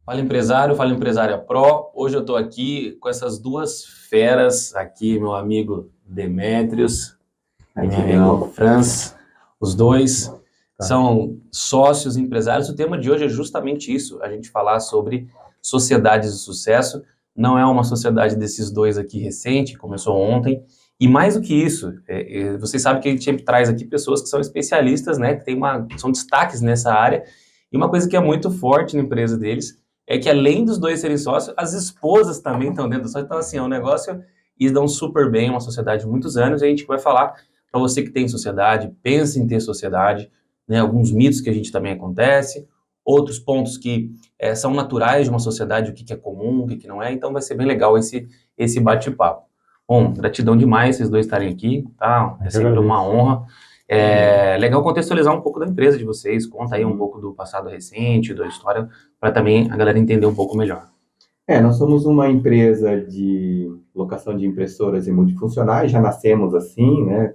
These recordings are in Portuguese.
Fala empresária Pro. Hoje eu estou aqui com essas duas feras aqui, meu amigo Demétrios e meu amigo Franz. Os dois são sócios empresários. O tema de hoje é justamente isso, a gente falar sobre sociedades de sucesso. Não é uma sociedade desses dois aqui recente, começou ontem. E mais do que isso, vocês sabem que a gente sempre traz aqui pessoas que são especialistas, né, que são destaques nessa área. E uma coisa que é muito forte na empresa deles é que além dos dois serem sócios, as esposas também estão dentro do sócio. Então, assim, é um negócio e dão super bem, uma sociedade de muitos anos. E a gente vai falar para você que tem sociedade, pensa em ter sociedade, né, alguns mitos que a gente também acontece, outros pontos que são naturais de uma sociedade, o que é comum, o que não é. Então, vai ser bem legal esse bate-papo. Bom, gratidão demais vocês dois estarem aqui, tá? É sempre uma honra. É legal contextualizar um pouco da empresa de vocês, conta aí um pouco do passado recente, da história, para também a galera entender um pouco melhor. Nós somos uma empresa de locação de impressoras e multifuncionais, já nascemos assim, né?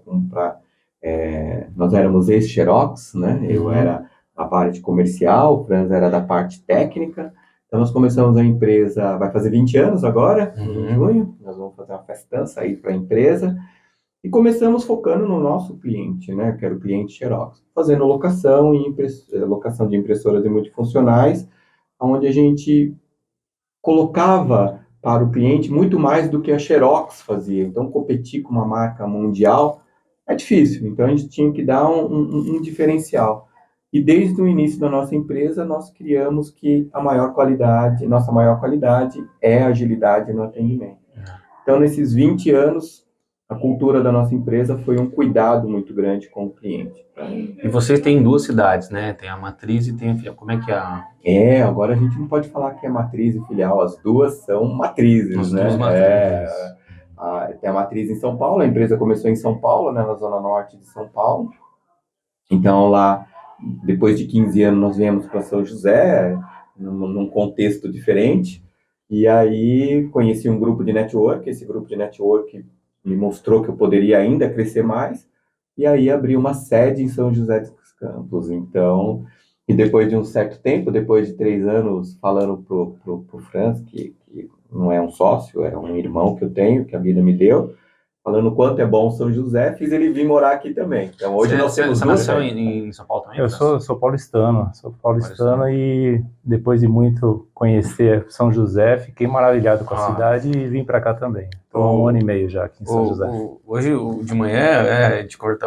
Nós éramos ex-Xerox, né? Eu era a parte comercial, o Franz era da parte técnica. Então nós começamos a empresa, vai fazer 20 anos agora, em junho, nós vamos fazer uma festança aí para a empresa. E começamos focando no nosso cliente, né? Que era o cliente Xerox, fazendo locação locação de impressoras e multifuncionais, onde a gente colocava para o cliente muito mais do que a Xerox fazia. Então, competir com uma marca mundial é difícil. Então, a gente tinha que dar um diferencial. E desde o início da nossa empresa, nós criamos que nossa maior qualidade é a agilidade no atendimento. Então, nesses 20 anos, a cultura da nossa empresa foi um cuidado muito grande com o cliente. E vocês têm duas cidades, né? Tem a matriz e tem a filial. Como é que é Agora a gente não pode falar que é matriz e filial, as duas são matrizes, as né? duas matrizes. Tem a matriz em São Paulo, a empresa começou em São Paulo, né, na zona norte de São Paulo. Então lá, depois de 15 anos, nós viemos para São José, num contexto diferente. E aí conheci um grupo de network, esse grupo de network me mostrou que eu poderia ainda crescer mais. E aí abri uma sede em São José dos Campos. Então, e depois de um certo tempo, depois de 3 anos falando pro Franz, que não é um sócio, é um irmão que eu tenho, que a vida me deu, falando o quanto é bom São José, fiz ele vir morar aqui também. Então hoje nós temos Você nasceu em São Paulo também? Eu sou paulistano, e depois de muito conhecer São José, fiquei maravilhado com a cidade e vim para cá também. Estou há 1 ano e meio já aqui em São José. Hoje, de manhã,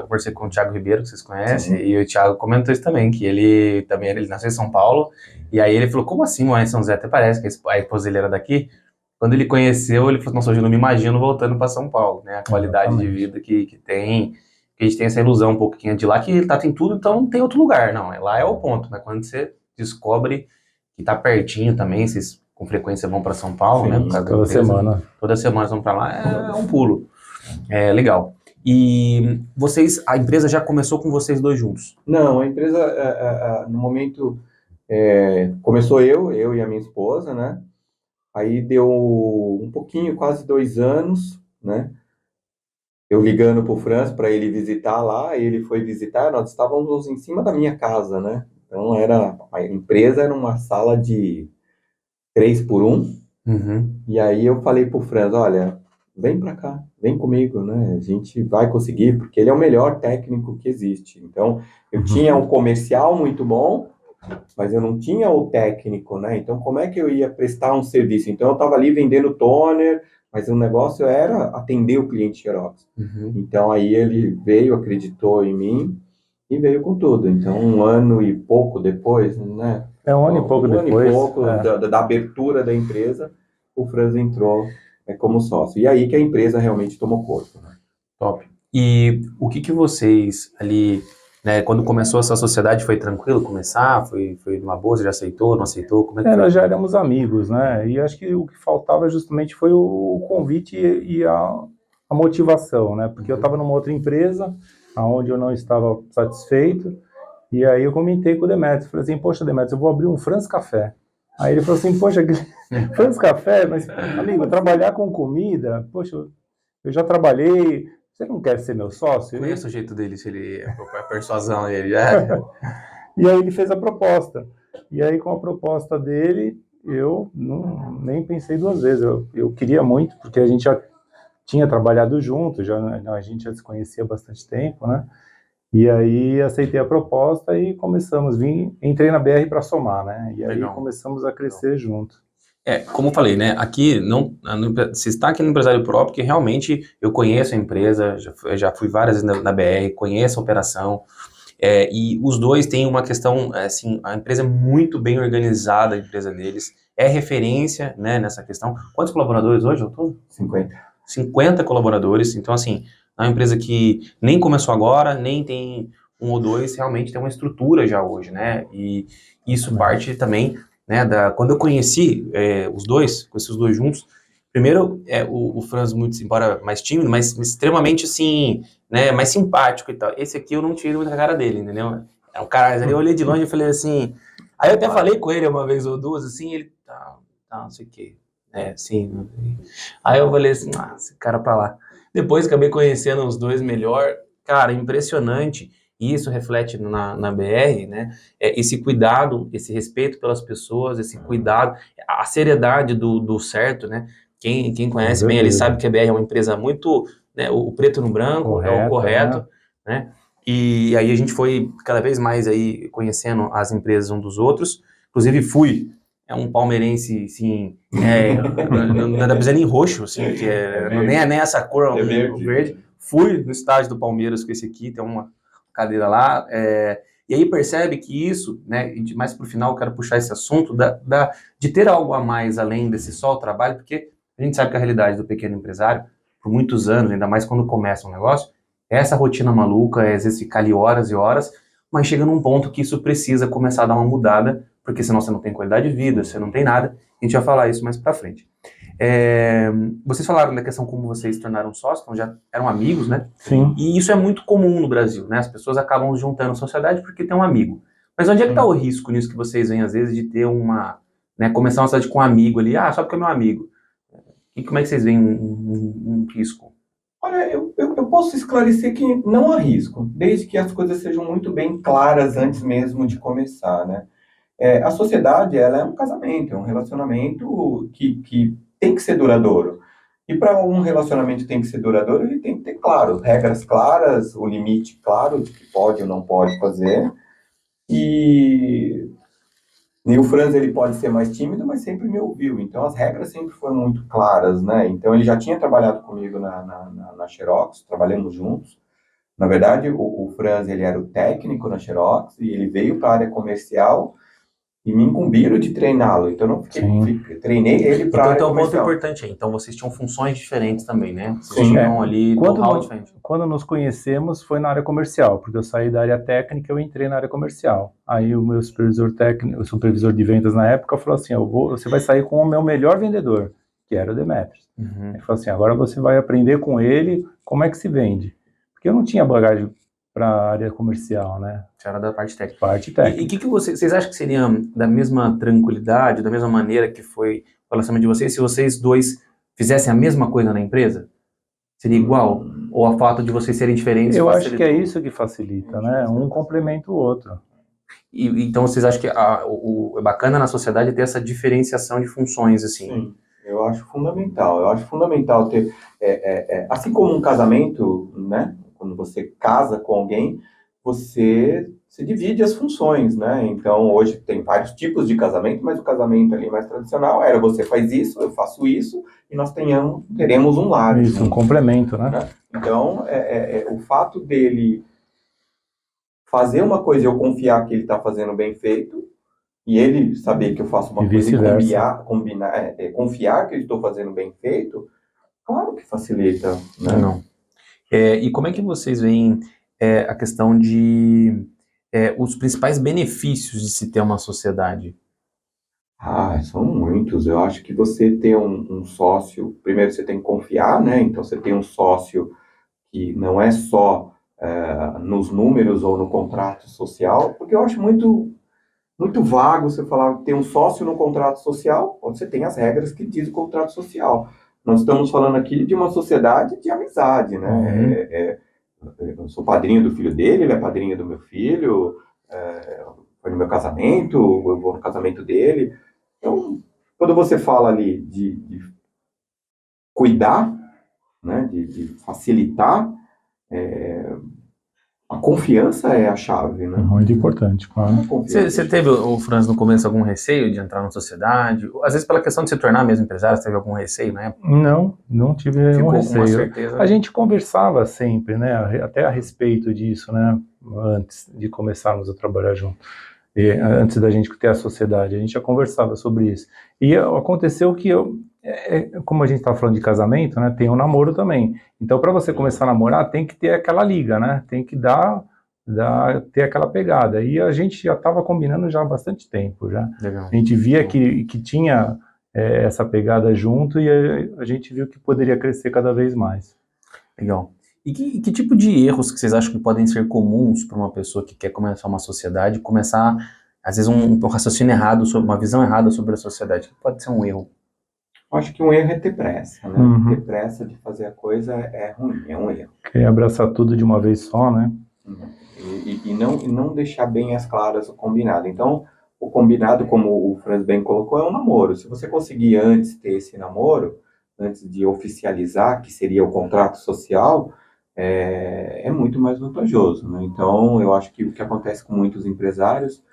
conversei com o Thiago Ribeiro, que vocês conhecem, e o Thiago comentou isso também, que ele nasceu em São Paulo, e aí ele falou, como assim morar em São José? Até parece que a esposa dele era daqui. Quando ele conheceu, ele falou, nossa, hoje eu não me imagino voltando para São Paulo, né? A qualidade de vida que tem, que a gente tem essa ilusão um pouquinho de lá, que tem tudo, então não tem outro lugar, não. Lá é o ponto, né? Quando você descobre que tá pertinho também, vocês com frequência vão para São Paulo, sim, né? Por causa toda semana. Toda semana vão para lá, é um pulo. É legal. E a empresa já começou com vocês dois juntos? Não, a empresa, no momento, começou eu e a minha esposa, né? Aí deu um pouquinho, quase 2 anos, né? Eu ligando pro Franz para ele visitar lá, ele foi visitar, nós estávamos em cima da minha casa, né? Então a empresa era uma sala de 3x1. E aí eu falei pro Franz, olha, vem para cá, vem comigo, né? A gente vai conseguir, porque ele é o melhor técnico que existe. Então, eu tinha um comercial muito bom, mas eu não tinha o técnico, né? Então, como é que eu ia prestar um serviço? Então, eu estava ali vendendo toner, mas o negócio era atender o cliente Xerox. Então, aí ele veio, acreditou em mim e veio com tudo. Então, 1 ano e pouco depois, né? 1 ano e pouco depois. Da abertura da empresa, o Franz entrou como sócio. E aí que a empresa realmente tomou corpo. Né? Top. E o que vocês ali... Né, quando começou essa sociedade, foi tranquilo começar? Foi numa boa? Você já aceitou, não aceitou? Como é que foi? Nós já éramos amigos, né? E acho que o que faltava justamente foi o convite e a motivação, né? Porque eu estava numa outra empresa, onde eu não estava satisfeito, e aí eu comentei com o Demétrios, falei assim, poxa, Demétrios, eu vou abrir um Franz Café. Aí ele falou assim, poxa, Franz Café, mas, amigo, trabalhar com comida, poxa, eu já trabalhei... Você não quer ser meu sócio? Eu conheço o jeito dele, se ele a persuasão dele. Já. E aí ele fez a proposta. E aí com a proposta dele, eu nem pensei duas vezes. Eu queria muito, porque a gente já tinha trabalhado junto, a gente já se conhecia há bastante tempo, né? E aí aceitei a proposta e entrei na BR para somar, né? E aí Legal. começamos a crescer junto. Como eu falei, né? Aqui, você está aqui no Empresário Pro, porque realmente eu conheço a empresa, já fui várias vezes na BR, conheço a operação, e os dois têm uma questão, assim, a empresa é muito bem organizada, a empresa deles, é referência, né, nessa questão. Quantos colaboradores hoje, ao todo? 50 colaboradores, então, assim, é uma empresa que nem começou agora, nem tem um ou dois, realmente tem uma estrutura já hoje, né? E isso parte também, né, quando eu conheci conheci os dois juntos, primeiro, o Franz, muito, embora mais tímido, mas extremamente, assim, né, mais simpático e tal. Esse aqui eu não tirei muito a cara dele, entendeu? É um cara, eu olhei de longe e falei assim, aí eu até falei com ele uma vez ou duas, assim, ele, tá, não sei o quê, sim. Aí eu falei assim, esse cara pra lá. Depois acabei conhecendo os dois melhor, cara, impressionante, e isso reflete na BR, né? Esse cuidado, esse respeito pelas pessoas, esse cuidado, a seriedade do certo, né? Quem conhece bem, ele sabe que a BR é uma empresa muito, né, o preto no branco, é o correto, né? E aí a gente foi cada vez mais aí conhecendo as empresas um dos outros, inclusive fui um palmeirense, assim, não dá pra dizer nem roxo, assim, que nem essa cor, verde. Fui no estádio do Palmeiras com esse aqui, tem uma cadeira lá, e aí percebe que isso, né, mais pro final eu quero puxar esse assunto, de ter algo a mais além desse só o trabalho, porque a gente sabe que a realidade do pequeno empresário, por muitos anos, ainda mais quando começa um negócio, é essa rotina maluca, às vezes ficar ali horas e horas, mas chega num ponto que isso precisa começar a dar uma mudada, porque senão você não tem qualidade de vida, você não tem nada, a gente vai falar isso mais pra frente. Vocês falaram da questão como vocês se tornaram sócios, então já eram amigos, né? Sim. E isso é muito comum no Brasil, né? As pessoas acabam se juntando à sociedade porque tem um amigo. Mas onde é que tá o risco nisso que vocês veem, às vezes, de ter né, começar uma sociedade com um amigo ali, só porque é meu amigo. E como é que vocês veem um risco? Olha, eu posso esclarecer que não há risco, desde que as coisas sejam muito bem claras antes mesmo de começar, né? A sociedade, ela é um casamento, é um relacionamento que tem que ser duradouro. E para um relacionamento que tem que ser duradouro, ele tem que ter, claro, regras claras, o limite claro de que pode ou não pode fazer. E o Franz, ele pode ser mais tímido, mas sempre me ouviu. Então, as regras sempre foram muito claras, né? Então, ele já tinha trabalhado comigo na Xerox, trabalhamos juntos. Na verdade, o Franz, ele era o técnico na Xerox e ele veio para a área comercial e me incumbiram de treiná-lo. Então, eu não treinei ele para a área comercial. Então, um ponto importante aí. Então, vocês tinham funções diferentes também, né? Vocês tinham ali know-how diferente. Quando nos conhecemos, foi na área comercial, porque eu saí da área técnica e eu entrei na área comercial. Aí, o meu supervisor técnico, o supervisor de vendas na época, falou assim, você vai sair com o meu melhor vendedor, que era o Demetrios. Uhum. Ele falou assim, agora você vai aprender com ele como é que se vende. Porque eu não tinha bagagem para a área comercial, né? Você era da parte técnica. E o que vocês acham que seria da mesma tranquilidade, da mesma maneira que foi o relacionamento de vocês, se vocês dois fizessem a mesma coisa na empresa? Seria igual? Ou a fato de vocês serem diferentes? Eu acho que é isso que facilita, né? Um complementa o outro. Então vocês acham que é bacana na sociedade ter essa diferenciação de funções, assim? Sim, eu acho fundamental. Eu acho fundamental ter... assim como um casamento, né? Quando você casa com alguém, você divide as funções, né? Então, hoje tem vários tipos de casamento, mas o casamento ali mais tradicional era você faz isso, eu faço isso, e nós teremos um lar. Isso, um complemento, né? Então, o fato dele fazer uma coisa e eu confiar que ele está fazendo bem feito, e ele saber que eu faço uma coisa e confiar que eu estou fazendo bem feito, claro que facilita, né? Não. E como é que vocês veem a questão de os principais benefícios de se ter uma sociedade? São muitos. Eu acho que você ter um sócio, primeiro você tem que confiar, né? Então você tem um sócio que não é só nos números ou no contrato social, porque eu acho muito vago você falar ter um sócio no contrato social, onde você tem as regras que diz o contrato social. Nós estamos falando aqui de uma sociedade de amizade, né? Eu sou padrinho do filho dele, ele é padrinho do meu filho, foi no meu casamento, eu vou no casamento dele. Então, Quando você fala ali de cuidar, né, de facilitar, a confiança é a chave, né? Muito importante, claro. Você teve, o Franz, no começo algum receio de entrar na sociedade? Às vezes pela questão de se tornar mesmo empresário, você teve algum receio na época? Não tive nenhum Ficou com uma receio. certeza? A gente conversava sempre, né, até a respeito disso, né, antes de começarmos a trabalhar junto. Antes da gente ter a sociedade, a gente já conversava sobre isso. E aconteceu que como a gente está falando de casamento, né, tem um namoro também. Então, para você começar a namorar, tem que ter aquela liga, né? Tem que ter aquela pegada. E a gente já estava combinando já há bastante tempo, já. Legal. A gente via que tinha essa pegada junto e a gente viu que poderia crescer cada vez mais. Legal. E que tipo de erros que vocês acham que podem ser comuns para uma pessoa que quer começar uma sociedade, começar, às vezes, um raciocínio errado, uma visão errada sobre a sociedade? O que pode ser um erro? Eu acho que um erro é ter pressa, né? Uhum. Ter pressa de fazer a coisa é ruim, é um erro. Querer abraçar tudo de uma vez só, né? E não deixar bem as claras o combinado. Então, o combinado, como o Franz bem colocou, é um namoro. Se você conseguir antes ter esse namoro, antes de oficializar, que seria o contrato social, é muito mais vantajoso, né? Então, eu acho que o que acontece com muitos empresários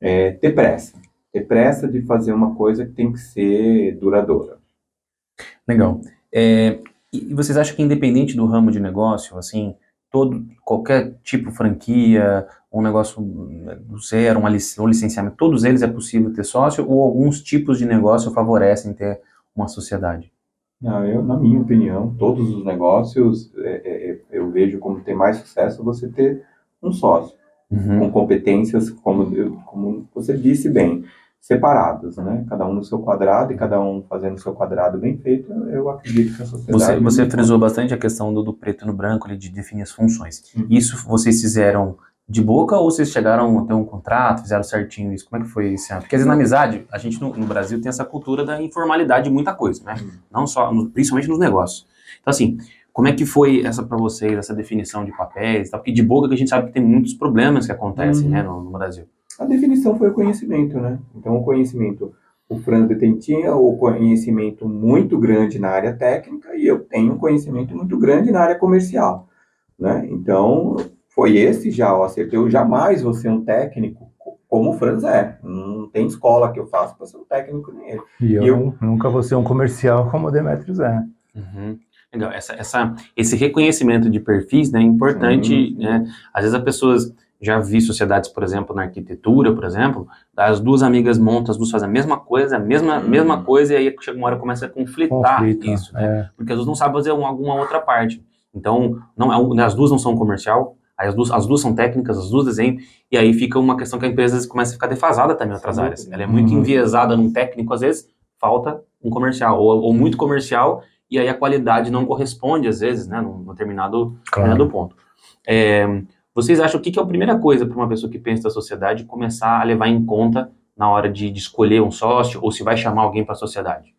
é ter pressa. Ter pressa de fazer uma coisa que tem que ser duradoura. Legal. E vocês acham que independente do ramo de negócio, assim, qualquer tipo de franquia, um negócio do zero, um licenciamento, todos eles é possível ter sócio ou alguns tipos de negócio favorecem ter uma sociedade? Não, na minha opinião, todos os negócios, eu vejo como ter mais sucesso você ter um sócio, com competências, como você disse bem, separados, né? Cada um no seu quadrado e cada um fazendo o seu quadrado bem feito, eu acredito que a sociedade... Você frisou bastante a questão do preto no branco, ali, de definir as funções. Isso vocês fizeram de boca ou vocês chegaram a ter um contrato, fizeram certinho isso? Como é que foi isso? Porque às vezes na amizade, a gente no Brasil tem essa cultura da informalidade de muita coisa, né? Não só, principalmente nos negócios. Então assim, como é que foi para vocês, essa definição de papéis? Porque de boca que a gente sabe que tem muitos problemas que acontecem, né, no Brasil. A definição foi o conhecimento, né? Então, o conhecimento, o Franz tinha o conhecimento muito grande na área técnica e eu tenho um conhecimento muito grande na área comercial, né? Então, foi esse já o acerto. Eu jamais vou ser um técnico como o Franz é. Não tem escola que eu faço para ser um técnico nem ele. E eu nunca vou ser um comercial como o Demetrios é. Legal. Esse reconhecimento de perfis, né, é importante, né? Às vezes as pessoas... Já vi sociedades, por exemplo, na arquitetura, por exemplo, as duas amigas montam, as duas fazem a mesma coisa, mesma coisa, e aí chega uma hora começa a conflitar isso, né? Porque as duas não sabem fazer alguma outra parte. Então, as duas não são comercial, aí as duas são técnicas, as duas desenham, e aí fica uma questão que a empresa começa a ficar defasada também em outras áreas. Ela é muito enviesada num técnico, às vezes falta um comercial, ou muito comercial, e aí a qualidade não corresponde, às vezes, né, num determinado ponto. Vocês acham que é a primeira coisa para uma pessoa que pensa na sociedade começar a levar em conta na hora de escolher um sócio ou se vai chamar alguém para a sociedade?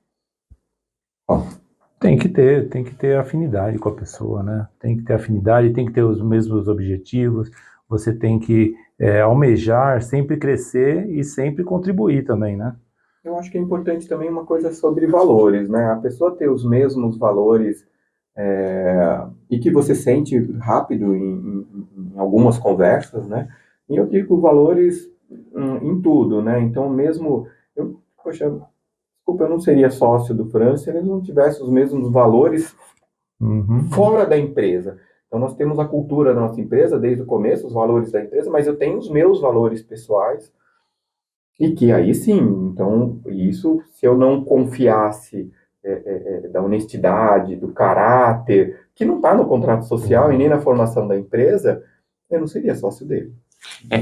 Tem que ter afinidade com a pessoa, né? Tem que ter afinidade, tem que ter os mesmos objetivos, você tem que almejar, sempre crescer e sempre contribuir também, né? Eu acho que é importante também uma coisa sobre valores, né? A pessoa ter os mesmos valores e que você sente rápido em algumas conversas, né? E eu digo valores em tudo, né? Então, mesmo... Desculpa, eu não seria sócio do Franz se eles não tivessem os mesmos valores fora da empresa. Então, nós temos a cultura da nossa empresa, desde o começo, os valores da empresa, mas eu tenho os meus valores pessoais, e que aí sim, então, isso, se eu não confiasse da honestidade, do caráter, que não está no contrato social e nem na formação da empresa, eu não seria sócio dele.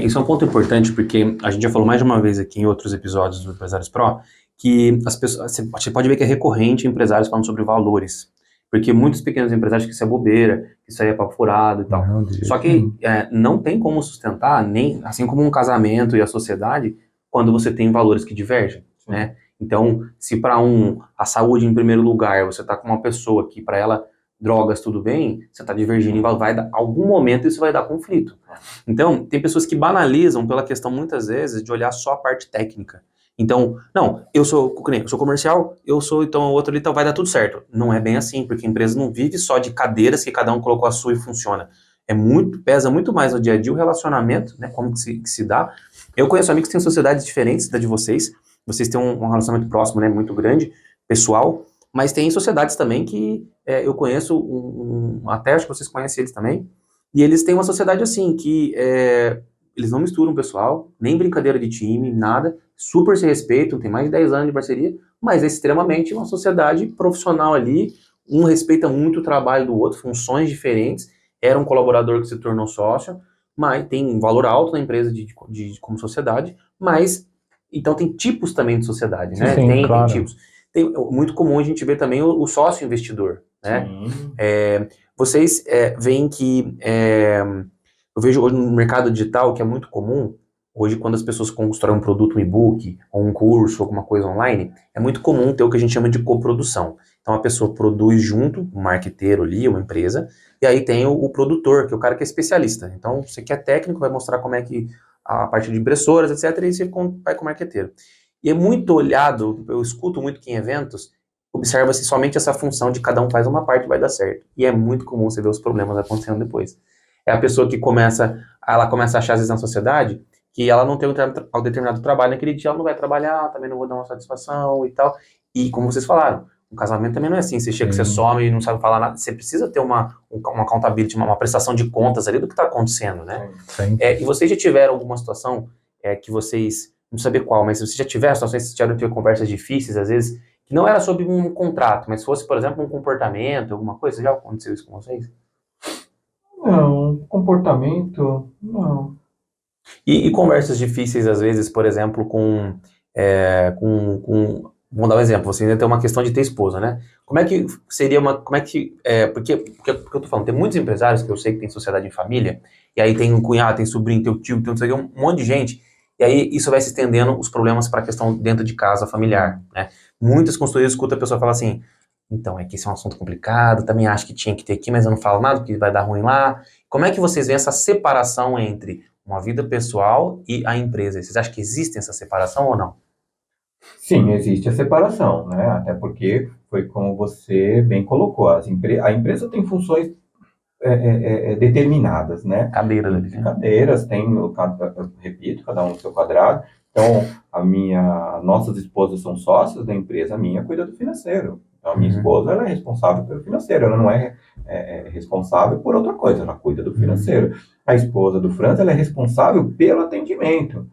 Isso é um ponto importante, porque a gente já falou mais de uma vez aqui em outros episódios do Empresários Pro, que as pessoas, você pode ver que é recorrente empresários falando sobre valores, porque muitos pequenos empresários que isso é bobeira, que isso aí é papo furado e tal. Só que não tem como sustentar, nem assim como um casamento e a sociedade, quando você tem valores que divergem, né? Então, se para a saúde em primeiro lugar, você está com uma pessoa que para ela drogas tudo bem, você está divergindo, algum momento isso vai dar conflito. Então, tem pessoas que banalizam pela questão muitas vezes de olhar só a parte técnica. Então, não, eu sou comercial, eu sou então o outro ali, então vai dar tudo certo. Não é bem assim, porque a empresa não vive só de cadeiras que cada um colocou a sua e funciona. Pesa muito mais no dia a dia o relacionamento, né, como que se dá. Eu conheço amigos que têm sociedades diferentes da de vocês têm um relacionamento próximo, né, muito grande, pessoal, mas tem sociedades também que eu conheço, até acho que vocês conhecem eles também, e eles têm uma sociedade assim, que eles não misturam o pessoal, nem brincadeira de time, nada, super se respeitam, tem mais de 10 anos de parceria, mas é extremamente uma sociedade profissional ali, um respeita muito o trabalho do outro, funções diferentes, era um colaborador que se tornou sócio, mas tem um valor alto na empresa como sociedade, mas então tem tipos também de sociedade, né? Sim, claro. Tem tipos. Muito comum a gente ver também o sócio investidor, né? Vocês veem que eu vejo hoje no mercado digital que é muito comum, hoje quando as pessoas constroem um produto, um e-book, ou um curso, alguma coisa online, é muito comum ter o que a gente chama de coprodução. Então a pessoa produz junto, um marqueteiro ali, uma empresa, e aí tem o produtor, que é o cara que é especialista. Então você que é técnico, vai mostrar como é que a parte de impressoras, etc, e você vai com o marqueteiro. E é muito olhado, eu escuto muito que em eventos, observa-se somente essa função de cada um faz uma parte e vai dar certo. E é muito comum você ver os problemas acontecendo depois. É a pessoa que começa a achar, às vezes, na sociedade, que ela não tem um determinado trabalho naquele dia, ela não vai trabalhar, também não vou dar uma satisfação e tal. E como vocês falaram, um casamento também não é assim, você chega, você some e não sabe falar nada, você precisa ter uma accountability, uma prestação de contas ali do que está acontecendo, né? E vocês já tiveram alguma situação que vocês, não saber qual, mas vocês já tiveram situações que vocês tiveram ter conversas difíceis, às vezes, que não era sobre um contrato, mas fosse, por exemplo, um comportamento, alguma coisa, já aconteceu isso com vocês? Não, comportamento, não. E conversas difíceis, às vezes, por exemplo, vamos dar um exemplo, você ainda tem uma questão de ter esposa, né? Como é que seria porque eu tô falando, tem muitos empresários que eu sei que tem sociedade em família, e aí tem um cunhado, tem sobrinho, tem o tio, tem não sei o que, um monte de gente, e aí isso vai se estendendo os problemas para a questão dentro de casa familiar, né? Muitas consultorias escutam a pessoa falar assim, então, é que esse é um assunto complicado, também acho que tinha que ter aqui, mas eu não falo nada, porque vai dar ruim lá. Como é que vocês veem essa separação entre uma vida pessoal e a empresa? Vocês acham que existe essa separação ou não? Sim, existe a separação, né? Até porque foi como você bem colocou, a empresa tem funções determinadas, né? Cadeiras, eu repito, cada um no seu quadrado. Então, nossas esposas são sócias da empresa, a minha cuida do financeiro. Então, a minha esposa, ela é responsável pelo financeiro, ela não é responsável por outra coisa, ela cuida do financeiro. A esposa do Franz, ela é responsável pelo atendimento.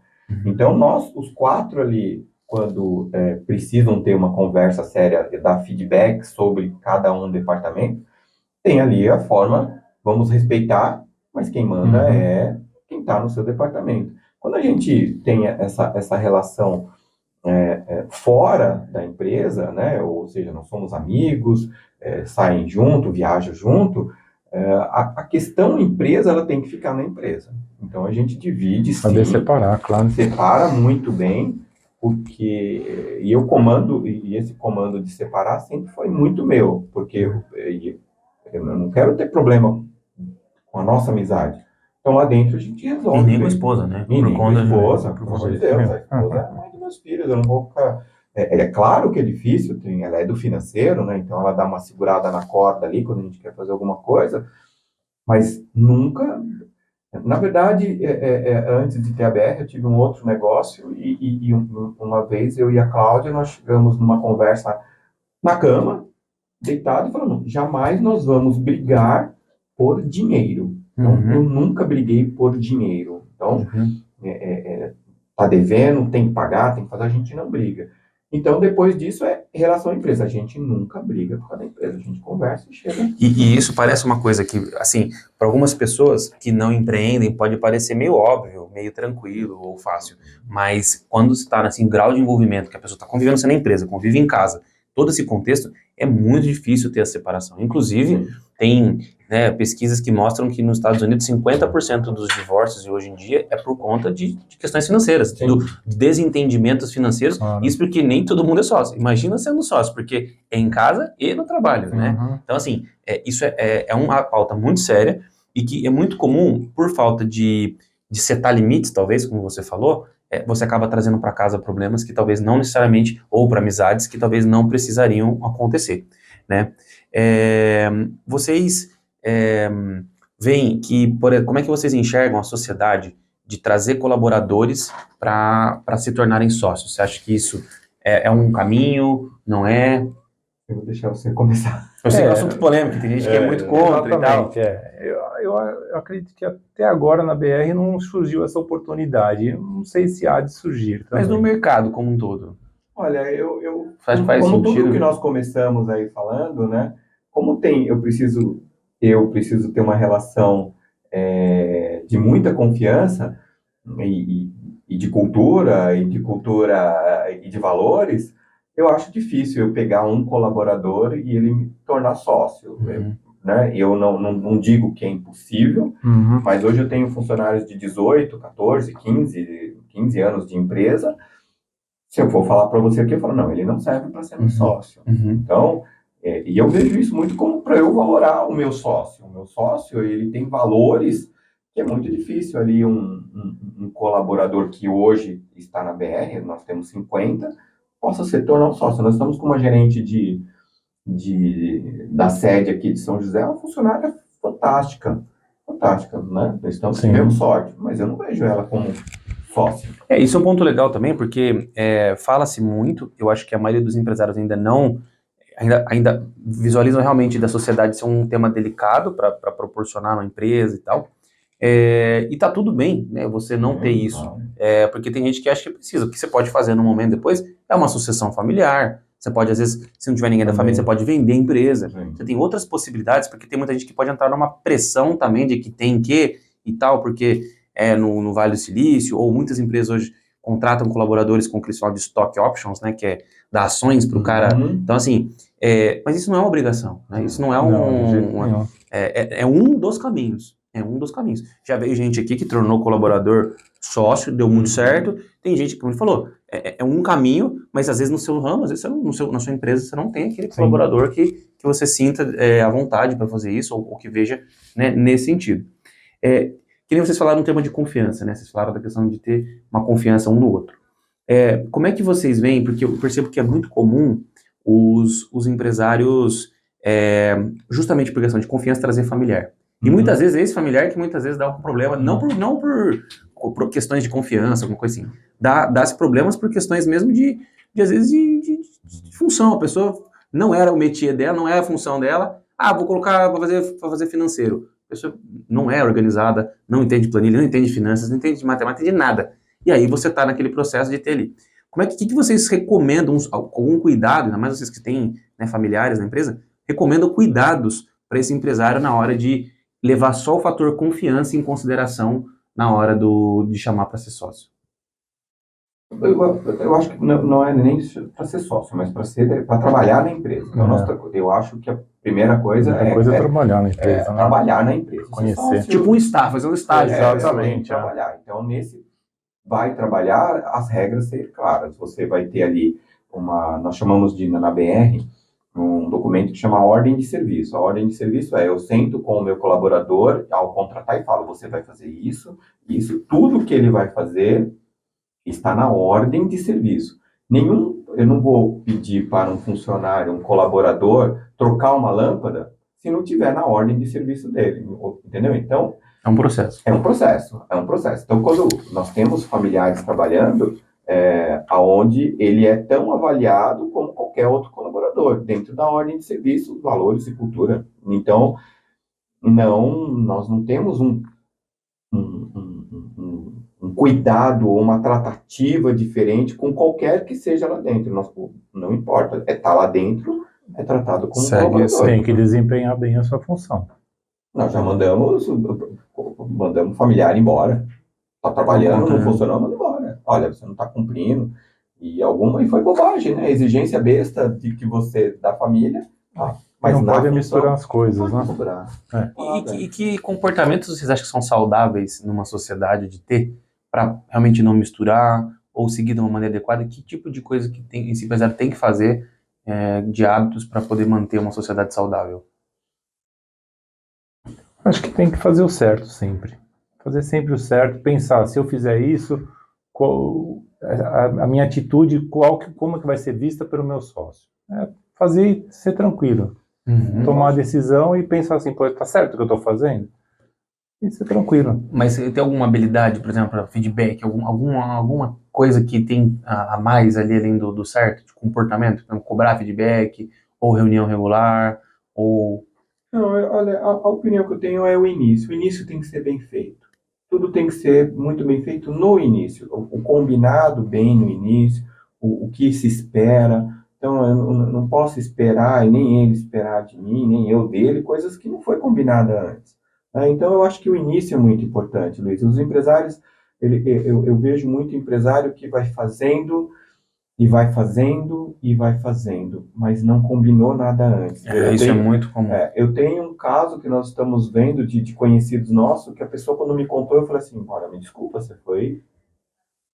Então, os quatro ali, quando precisam ter uma conversa séria, dar feedback sobre cada um departamento, tem ali a forma, vamos respeitar, mas quem manda é quem está no seu departamento. Quando a gente tem essa relação fora da empresa, né, ou seja, nós somos amigos, saem junto, viajam junto, a questão empresa, ela tem que ficar na empresa. Então, a gente divide, saber separar, claro. Separa muito bem, porque e esse comando de separar sempre foi muito meu, porque eu não quero ter problema com a nossa amizade. Então, lá dentro a gente resolve. E nem com a esposa, né? E nem com a esposa, por amor de Deus. A esposa é a mãe dos meus filhos, eu não vou ficar... É claro que é difícil, ela é do financeiro, né? Então ela dá uma segurada na corda ali quando a gente quer fazer alguma coisa, mas nunca... Na verdade, antes de ter a BR, eu tive um outro negócio e uma vez eu e a Cláudia, nós chegamos numa conversa na cama, deitado, e falamos, jamais nós vamos brigar por dinheiro. Então, eu nunca briguei por dinheiro. Então, tá devendo, tem que pagar, tem que fazer, a gente não briga. Então, depois disso, relação à empresa. A gente nunca briga por causa da empresa, a gente conversa e chega. E isso parece uma coisa que, assim, para algumas pessoas que não empreendem, pode parecer meio óbvio, meio tranquilo ou fácil. Mas quando você está nesse grau de envolvimento, que a pessoa está convivendo na empresa, convive em casa, todo esse contexto, é muito difícil ter a separação. Inclusive, tem pesquisas que mostram que nos Estados Unidos 50% dos divórcios de hoje em dia é por conta de questões financeiras, de desentendimentos financeiros. Isso porque nem todo mundo é sócio. Imagina sendo sócio, porque é em casa e no trabalho, né? Então, assim, isso é uma pauta muito séria e que é muito comum, por falta de setar limites, talvez, como você falou, você acaba trazendo para casa problemas que talvez não necessariamente, ou para amizades que talvez não precisariam acontecer, né? Vocês veem que, como é que vocês enxergam a sociedade de trazer colaboradores para se tornarem sócios? Você acha que isso é um caminho, não é? Eu vou deixar você começar. Eu sei que é um assunto polêmico, tem gente que é muito contra e tal. Eu acredito que até agora na BR não surgiu essa oportunidade. Eu não sei se há de surgir também. Mas no mercado como um todo? Olha, Faz como sentido. tudo que nós começamos aí falando, né? Como eu preciso ter uma relação de muita confiança e de cultura e de valores, eu acho difícil eu pegar um colaborador e ele me tornar sócio. Né? Eu não digo que é impossível, mas hoje eu tenho funcionários de 18, 14, 15 anos de empresa. Se eu for falar para você aqui, eu falo, não, ele não serve para ser meu sócio. Então, e eu vejo isso muito como para eu valorar o meu sócio. O meu sócio, ele tem valores que é muito difícil ali um colaborador que hoje está na BR, nós temos 50, possa se tornar um sócio. Nós estamos com uma gerente da sede aqui de São José, uma funcionária fantástica, né? Nós tivemos sorte, mas eu não vejo ela como sócio. Isso é um ponto legal também, porque fala-se muito, eu acho que a maioria dos empresários ainda visualizam realmente da sociedade ser um tema delicado para proporcionar uma empresa e tal. E tá tudo bem, né, você não ter isso, porque tem gente que acha que precisa. O que você pode fazer no momento depois é uma sucessão familiar. Você pode, às vezes, se não tiver ninguém da família, você pode vender a empresa. Você tem outras possibilidades, porque tem muita gente que pode entrar numa pressão também de que tem que e tal, porque no Vale do Silício, ou muitas empresas hoje contratam colaboradores com o que eles falam de stock options, né, que é dar ações para o cara. Então, assim, mas isso não é uma obrigação, né? Isso não é um dos caminhos. É um dos caminhos. Já veio gente aqui que tornou colaborador sócio, deu muito certo. Tem gente que, como ele falou, é um caminho, mas às vezes no seu ramo, às vezes na sua empresa, você não tem aquele colaborador que você sinta à vontade para fazer isso, ou que veja, né, nesse sentido. Que nem vocês falaram no tema de confiança, né? Vocês falaram da questão de ter uma confiança um no outro. Como é que vocês veem? Porque eu percebo que é muito comum os empresários, justamente por questão de confiança, trazer familiar. E muitas vezes é esse familiar que muitas vezes dá um problema, não por questões de confiança, alguma coisa assim. Dá-se problemas por questões mesmo às vezes, de função. A pessoa não era o métier dela, não era a função dela. Vou colocar para fazer financeiro. A pessoa não é organizada, não entende planilha, não entende finanças, não entende matemática, não entende nada. E aí você está naquele processo de ter ali. Como que vocês recomendam, algum cuidado, ainda mais vocês que têm, né, familiares na empresa, recomendam cuidados para esse empresário na hora de levar só o fator confiança em consideração na hora de chamar para ser sócio? Eu acho que não é nem para ser sócio, mas para trabalhar na empresa. Então, eu acho que a primeira coisa é trabalhar na empresa. Né? Trabalhar na empresa. Conhecer. Sócio, tipo um estágio, fazer um estágio. Exatamente. Trabalhar. Então, vai trabalhar, as regras serem claras. Você vai ter ali nós chamamos na BR, um documento que chama Ordem de Serviço. A ordem de serviço eu sento com o meu colaborador ao contratar e falo, você vai fazer isso, tudo que ele vai fazer está na ordem de serviço. Eu não vou pedir para um funcionário, um colaborador, trocar uma lâmpada se não tiver na ordem de serviço dele, entendeu? Então, é um processo. É um processo. Então, quando nós temos familiares trabalhando, aonde ele é tão avaliado como qualquer outro colaborador, dentro da ordem de serviço, valores e cultura. Então, nós não temos um cuidado ou uma tratativa diferente com qualquer que seja lá dentro. Não importa, tá lá dentro, é tratado como colaborador. Tem que desempenhar bem a sua função. Nós já mandamos familiar embora. Tá trabalhando, não funcionou, manda embora. Olha, você não tá cumprindo. E foi bobagem, né? Exigência besta de que você, da família. Mas não pode misturar as coisas, né? E que comportamentos vocês acham que são saudáveis numa sociedade de ter para realmente não misturar ou seguir de uma maneira adequada? Que tipo de coisa que esse empresário tem que fazer de hábitos para poder manter uma sociedade saudável? Acho que tem que fazer o certo sempre. Fazer sempre o certo, pensar, se eu fizer isso, a minha atitude, como que vai ser vista pelo meu sócio. Fazer ser tranquilo. Tomar a decisão e pensar assim, pô, tá certo o que eu estou fazendo? E ser tranquilo. Mas você tem alguma habilidade, por exemplo, para feedback, alguma coisa que tem a mais ali além do certo, de comportamento, então, cobrar feedback, ou reunião regular, ou... Não, olha, a opinião que eu tenho é o início. O início tem que ser bem feito. Tudo tem que ser muito bem feito no início. O combinado bem no início, o que se espera. Então, eu não posso esperar, e nem ele esperar de mim, nem eu dele, coisas que não foi combinada antes. Então, eu acho que o início é muito importante, Luiz. Os empresários, eu vejo muito empresário que vai fazendo, e vai fazendo, e vai fazendo, mas não combinou nada antes. Isso é muito comum. Eu tenho um caso que nós estamos vendo de conhecidos nossos, que a pessoa, quando me contou, eu falei assim, olha, me desculpa, você foi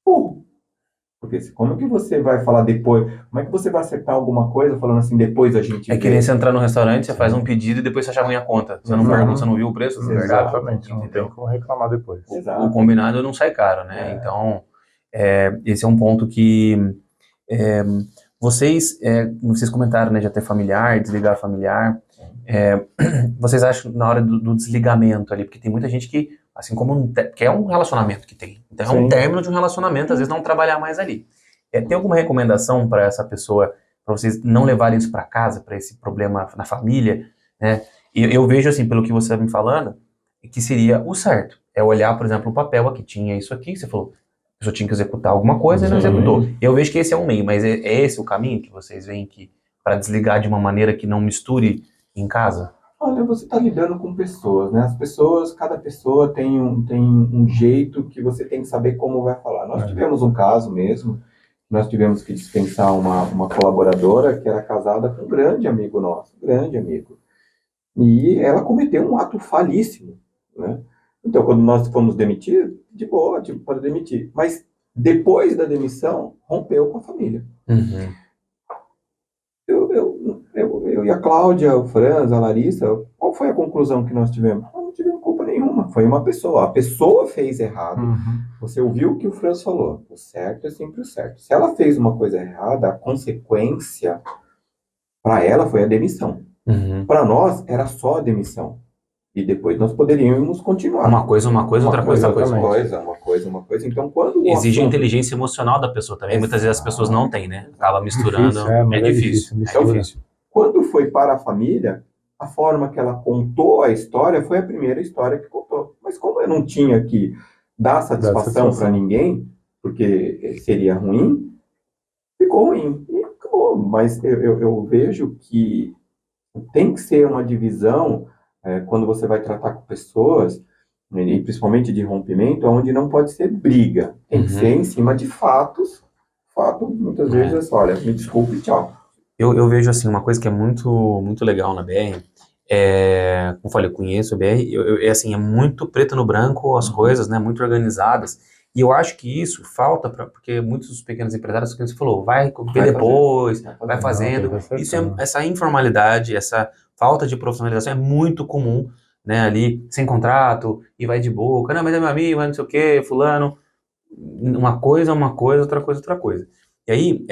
burro. Porque como é que você vai falar depois? Como é que você vai acertar alguma coisa falando assim, depois a gente É que nem você entrar no restaurante, você faz um pedido e depois você achar ruim a conta. Você não pergunta, você não viu o preço? Exatamente, não tem como reclamar depois. O combinado não sai caro, né? Então, esse é um ponto que vocês comentaram, né, de ter familiar, desligar familiar. Vocês acham na hora do desligamento ali, porque tem muita gente que, assim como que é um relacionamento que tem, então é um término de um relacionamento, às vezes não trabalhar mais ali. Tem alguma recomendação para essa pessoa, para vocês não levarem isso para casa, para esse problema na família, né? Eu vejo assim, pelo que você está me falando, que seria o certo, olhar, por exemplo, o papel aqui, tinha isso aqui, você falou, a pessoa tinha que executar alguma coisa e não executou. Eu vejo que esse é um meio, mas é esse o caminho que vocês veem que para desligar de uma maneira que não misture em casa? Olha, você está lidando com pessoas, né? As pessoas, cada pessoa tem um jeito que você tem que saber como vai falar. Nós tivemos um caso mesmo, nós tivemos que dispensar uma colaboradora que era casada com um grande amigo nosso, grande amigo. E ela cometeu um ato falíssimo, né? Então, quando nós fomos demitir, de boa, para demitir. Mas depois da demissão, rompeu com a família. Eu e a Cláudia, o Franz, a Larissa, qual foi a conclusão que nós tivemos? Não tivemos culpa nenhuma, foi uma pessoa. A pessoa fez errado. Você ouviu o que o Franz falou. O certo é sempre o certo. Se ela fez uma coisa errada, a consequência para ela foi a demissão. Para nós, era só a demissão. E depois nós poderíamos continuar. Uma coisa, outra coisa. Uma coisa. Então, quando exige a inteligência emocional da pessoa também. Muitas vezes as pessoas não têm, né? Acaba misturando. É difícil. Quando foi para a família, a forma que ela contou a história foi a primeira história que contou. Mas como eu não tinha que dar satisfação para ninguém, porque seria ruim, ficou ruim. E acabou. Mas eu vejo que tem que ser uma divisão quando você vai tratar com pessoas, e principalmente de rompimento, onde não pode ser briga. Tem que ser em cima de fatos. Fato, muitas vezes, olha, me desculpe e tchau. Eu vejo assim, uma coisa que é muito, muito legal na BR, como eu falei, eu conheço a BR, assim, é muito preto no branco as coisas, né, muito organizadas, e eu acho que isso falta, porque muitos dos pequenos empresários, que você falou, vai ver depois, vai fazendo, essa informalidade, essa falta de profissionalização é muito comum, né, ali, sem contrato, e vai de boca, não, mas é meu amigo, vai não sei o que, fulano, uma coisa, outra coisa. E aí,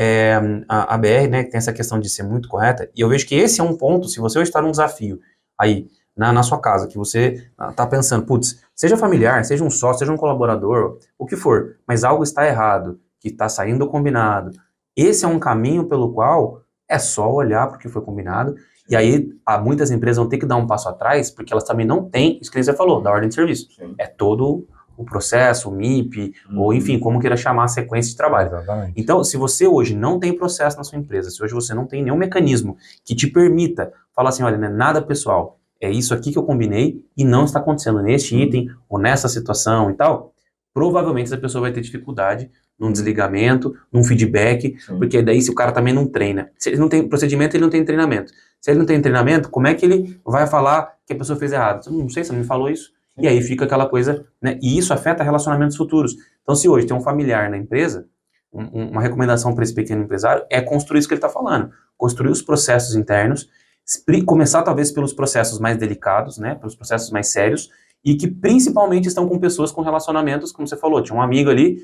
a BR, né, tem essa questão de ser muito correta, e eu vejo que esse é um ponto, se você está num desafio aí, na sua casa, que você está pensando, putz, seja familiar, seja um sócio, seja um colaborador, o que for, mas algo está errado, que está saindo do combinado, esse é um caminho pelo qual é só olhar para o que foi combinado, e aí muitas empresas vão ter que dar um passo atrás, porque elas também não têm, isso que você falou, da ordem de serviço. É todo o processo, o MIP, ou enfim, como queira chamar a sequência de trabalho. Exatamente. Então, se você hoje não tem processo na sua empresa, se hoje você não tem nenhum mecanismo que te permita falar assim, olha, não é nada pessoal, é isso aqui que eu combinei e não está acontecendo neste item ou nessa situação e tal, provavelmente essa pessoa vai ter dificuldade num desligamento, num feedback, porque daí se o cara também não treina. Se ele não tem procedimento, ele não tem treinamento. Se ele não tem treinamento, como é que ele vai falar que a pessoa fez errado? Eu não sei, você não me falou isso. E aí fica aquela coisa, né? E isso afeta relacionamentos futuros. Então, se hoje tem um familiar na empresa, uma recomendação para esse pequeno empresário é construir isso que ele está falando. Construir os processos internos, começar talvez pelos processos mais delicados, né? Pelos processos mais sérios, e que principalmente estão com pessoas com relacionamentos, como você falou, tinha um amigo ali,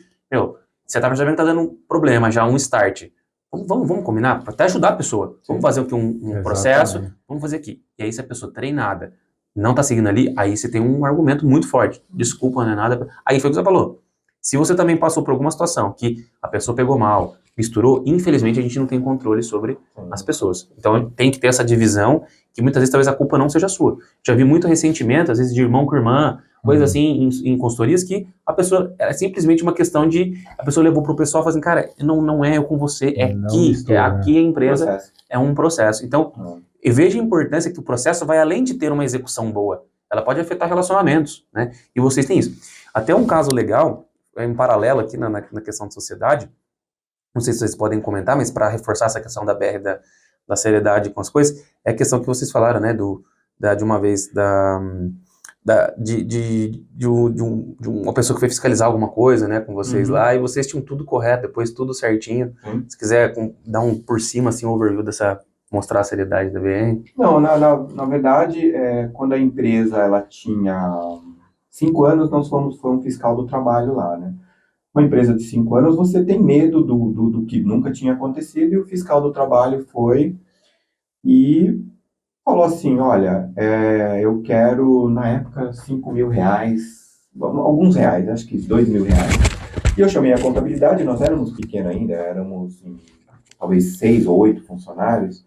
Você tá percebendo que tá dando um problema, já um start. Vamos combinar? Para até ajudar a pessoa. Vamos fazer aqui um processo, vamos fazer aqui. E aí, se a pessoa treinada não tá seguindo ali, aí você tem um argumento muito forte. Desculpa, não é nada. Aí foi o que você falou. Se você também passou por alguma situação que a pessoa pegou mal, misturou, infelizmente a gente não tem controle sobre as pessoas. Então tem que ter essa divisão, que muitas vezes talvez a culpa não seja sua. Já vi muito ressentimento, às vezes de irmão com irmã, coisas assim em consultorias, que a pessoa, é simplesmente uma questão de, a pessoa levou pro pessoal e falou assim, cara, não é eu com você, é aqui a empresa, é um processo. Então, eu vejo a importância que o processo vai além de ter uma execução boa, ela pode afetar relacionamentos, né? E vocês têm isso. Até um caso legal, em paralelo aqui na questão de sociedade, não sei se vocês podem comentar, mas para reforçar essa questão da BR, da seriedade com as coisas, é a questão que vocês falaram, né, de uma vez, de uma pessoa que foi fiscalizar alguma coisa, né, com vocês lá, e vocês tinham tudo correto, depois tudo certinho. Se quiser dar um por cima, assim, overview mostrar a seriedade da BR. Não, na verdade, quando a empresa, ela tinha 5 anos, nós foi um fiscal do trabalho lá, né? Uma empresa de 5 anos, você tem medo do que nunca tinha acontecido, e o fiscal do trabalho foi e falou assim, olha, eu quero, na época, R$5.000, alguns reais, acho que R$2.000. E eu chamei a contabilidade, nós éramos pequenos ainda, éramos talvez 6 ou 8 funcionários,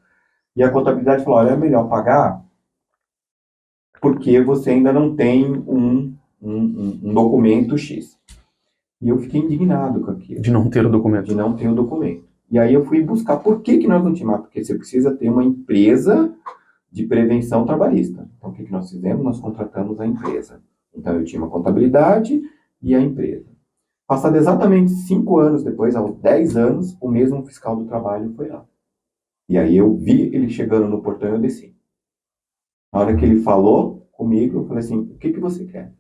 e a contabilidade falou, olha, é melhor pagar porque você ainda não tem um documento X. E eu fiquei indignado com aquilo. De não ter o documento. De não ter o documento. E aí eu fui buscar por que nós não tínhamos. Porque você precisa ter uma empresa de prevenção trabalhista. Então o que nós fizemos? Nós contratamos a empresa. Então eu tinha uma contabilidade e a empresa. Passado exatamente 5 anos depois, aos 10 anos, o mesmo fiscal do trabalho foi lá. E aí eu vi ele chegando no portão e eu desci. Na hora que ele falou comigo, eu falei assim, o que você quer?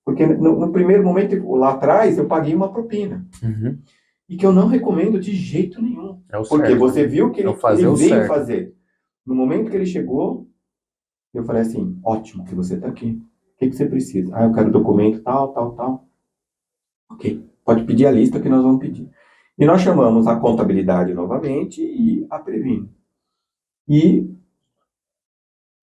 Porque no primeiro momento, lá atrás, eu paguei uma propina. E que eu não recomendo de jeito nenhum. Porque você viu que ele veio fazer. No momento que ele chegou, eu falei assim, ótimo que você está aqui. O que você precisa? Eu quero documento tal. Ok, pode pedir a lista que nós vamos pedir. E nós chamamos a contabilidade novamente e a Previno. E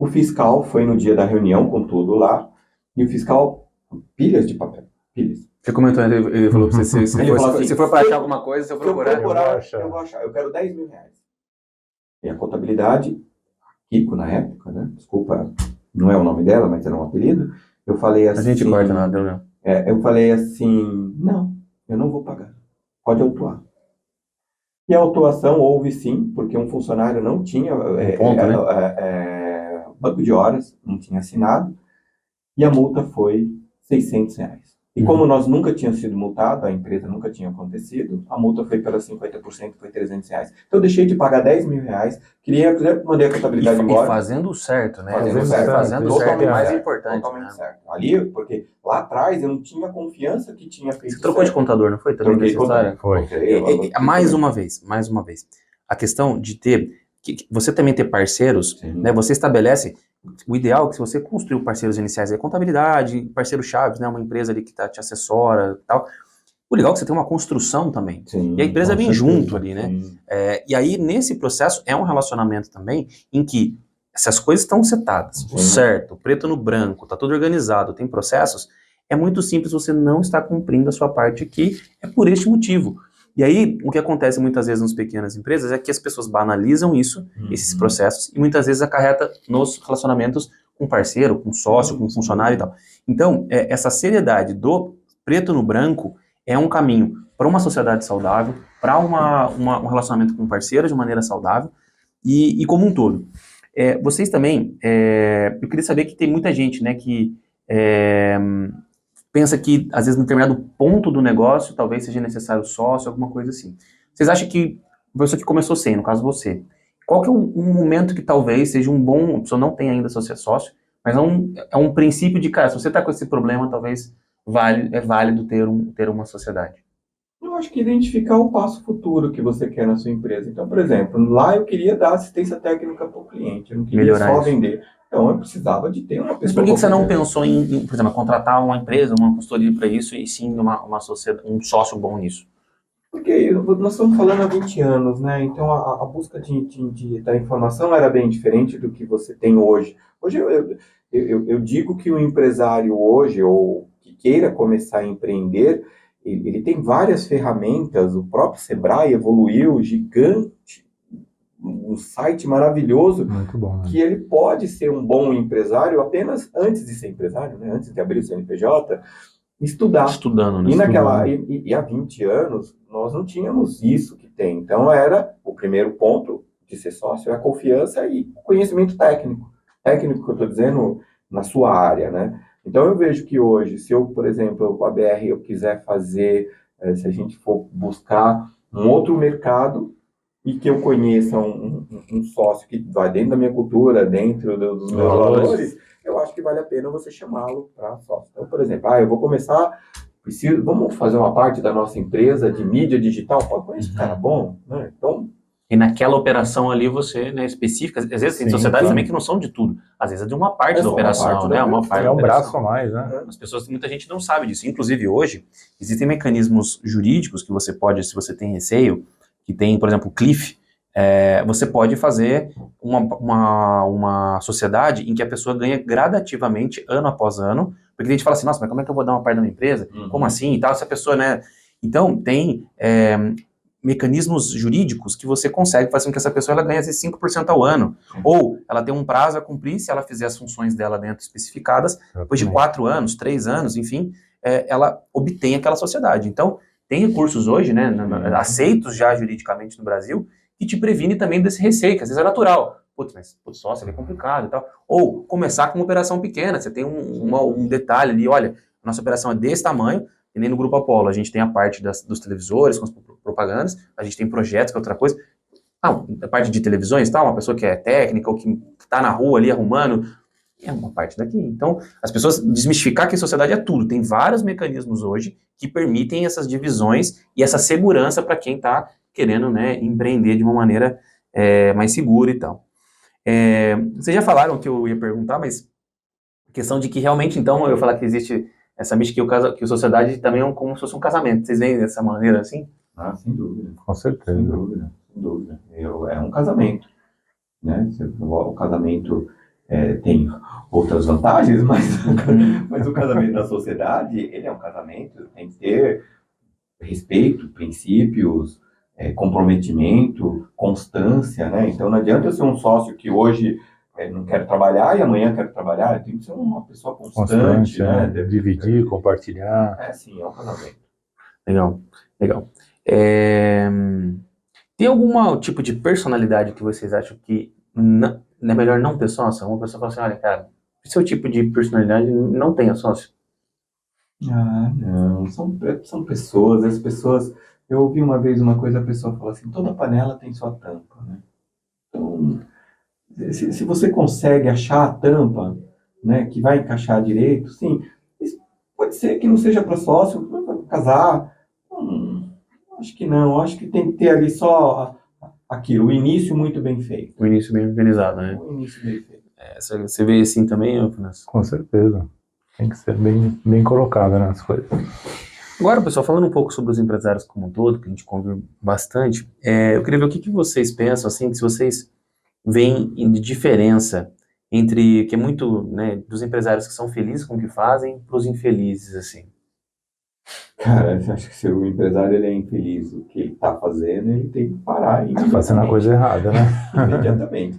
o fiscal foi no dia da reunião com tudo lá, e o fiscal... pilhas de papel, pilhas. Você comentou, ele falou pra você, se for para achar alguma coisa, se eu procurar, eu vou achar. Eu quero R$10.000. E a contabilidade, Kiko na época, né? Desculpa, não é o nome dela, mas era um apelido. Eu falei assim... A gente corta nada, não. Eu falei assim, não, eu não vou pagar. Pode autuar. E a autuação houve sim, porque um funcionário não tinha banco de horas, não tinha assinado, e a multa foi R$600. E como nós nunca tínhamos sido multados, a empresa nunca tinha acontecido, a multa foi pela 50%, foi R$300. Então eu deixei de pagar R$10.000, mandei a contabilidade embora. E fazendo certo, né? Fazendo certo é mais importante. Totalmente certo. Ali, porque lá atrás eu não tinha confiança que tinha feito. Você trocou de contador, não foi? Também dessa história? Foi. Mais uma vez. A questão de você também ter parceiros, né? Você estabelece... O ideal é que se você construiu parceiros iniciais, contabilidade, parceiro-chave, né, uma empresa ali que te assessora e tal, o legal é que você tem uma construção também. Sim, e a empresa vem junto ali, né? E aí, nesse processo, é um relacionamento também em que essas coisas estão setadas, o certo, o preto no branco, está tudo organizado, tem processos, é muito simples você não estar cumprindo a sua parte aqui, é por este motivo. E aí, o que acontece muitas vezes nas pequenas empresas é que as pessoas banalizam isso, esses processos, e muitas vezes acarreta nos relacionamentos com parceiro, com sócio, com funcionário e tal. Então, essa seriedade do preto no branco é um caminho para uma sociedade saudável, para um relacionamento com parceiro de maneira saudável e como um todo. Vocês também, eu queria saber que tem muita gente, né, que pensa que, às vezes, em determinado ponto do negócio, talvez seja necessário sócio, alguma coisa assim. Vocês acham que, você que começou sem, no caso você, qual que é um momento que talvez seja um bom, a pessoa não tem ainda sócio, mas é um princípio de, cara, se você está com esse problema, talvez é válido ter uma sociedade? Eu acho que identificar o passo futuro que você quer na sua empresa. Então, por exemplo, lá eu queria dar assistência técnica para o cliente, eu não queria melhorar só isso. Vender. Então, eu precisava de ter uma pessoa... Mas por que você não pensou em, por exemplo, contratar uma empresa, uma consultoria para isso e sim um sócio bom nisso? Porque nós estamos falando há 20 anos, né? Então a busca da informação era bem diferente do que você tem hoje. Hoje eu digo que o empresário hoje, ou que queira começar a empreender, ele tem várias ferramentas, o próprio Sebrae evoluiu, gigante, um site maravilhoso, Muito bom, né? que ele pode ser um bom empresário apenas antes de ser empresário, né? Antes de abrir o CNPJ, estudar. Estudando, né? E há 20 anos, nós não tínhamos isso que tem. Então, era o primeiro ponto de ser sócio, é a confiança e o conhecimento técnico. Técnico que eu estou dizendo na sua área, né? Então, eu vejo que hoje, se eu, por exemplo, a BR, eu quiser fazer, se a gente for buscar um outro mercado e que eu conheça um sócio que vai dentro da minha cultura, dentro dos meus valores, eu acho que vale a pena você chamá-lo para sócio. Então, por exemplo, eu vou começar, vamos fazer uma parte da nossa empresa de mídia digital? Pô, conheço esse cara bom, né? Então, E naquela operação ali você, né, específica, às vezes tem Sim, sociedades sim. também que não são de tudo, às vezes é de uma parte É da só uma operação, parte da né, uma operação. parte É da um operação. braço a mais, né? As pessoas, muita gente não sabe disso. Inclusive hoje, existem mecanismos jurídicos que você pode, se você tem receio, que tem, por exemplo, o CLIF, você pode fazer uma sociedade em que a pessoa ganha gradativamente, ano após ano, porque a gente fala assim, nossa, mas como é que eu vou dar uma parte da minha empresa? Como assim e tal? Se a pessoa, né... Então, tem mecanismos jurídicos que você consegue fazer com que essa pessoa ela ganhe esses 5% ao ano. Ou ela tem um prazo a cumprir, se ela fizer as funções dela dentro especificadas, depois de 4 anos, 3 anos, enfim, ela obtém aquela sociedade. Então, tem recursos hoje, né, aceitos já juridicamente no Brasil, que te previne também desse receio, que às vezes é natural. Putz, mas sócio é complicado e tal. Ou começar com uma operação pequena, você tem um detalhe ali, olha, a nossa operação é desse tamanho, e nem no Grupo Apollo, a gente tem a parte dos televisores, com as propagandas, a gente tem projetos, que é outra coisa. A parte de televisões, uma pessoa que é técnica, ou que está na rua ali arrumando, é uma parte daqui. Então, as pessoas desmistificar que a sociedade é tudo. Tem vários mecanismos hoje que permitem essas divisões e essa segurança para quem está querendo, né, empreender de uma maneira mais segura e tal. Vocês já falaram que eu ia perguntar, mas a questão de que realmente, então, eu falar que existe essa mística que a sociedade também é como se fosse um casamento. Vocês veem dessa maneira assim? sem dúvida. Com certeza. Sem dúvida, sem dúvida. É um casamento, né? O casamento tem outras vantagens, mas o casamento da sociedade, ele é um casamento, tem que ter respeito, princípios, comprometimento, constância, né? Então não adianta eu ser um sócio que hoje não quero trabalhar e amanhã quero trabalhar, tem que ser uma pessoa constante, né? Dividir, compartilhar. Sim, é um casamento. Legal, legal. Tem algum tipo de personalidade que vocês acham que é melhor não ter sócio? Uma pessoa fala assim, olha, cara, seu tipo de personalidade não tenha sócio. Não, são pessoas, as pessoas... Eu ouvi uma vez uma coisa, a pessoa falou assim, toda panela tem sua tampa, né? Então, se você consegue achar a tampa, né, que vai encaixar direito, sim, pode ser que não seja para sócio, para casar, acho que não, acho que tem que ter ali só aquilo, o início muito bem feito. O início bem organizado, né? O início bem feito. Você vê assim também, Ampnas? Com certeza. Tem que ser bem colocado nas coisas. Agora, pessoal, falando um pouco sobre os empresários como um todo, que a gente convive bastante, eu queria ver o que vocês pensam, assim, se vocês veem de diferença entre, que é muito, né, dos empresários que são felizes com o que fazem, para os infelizes, assim. Cara, eu acho que se o empresário ele é infeliz o que ele está fazendo, ele tem que parar. Tá fazendo a coisa errada, né? Imediatamente.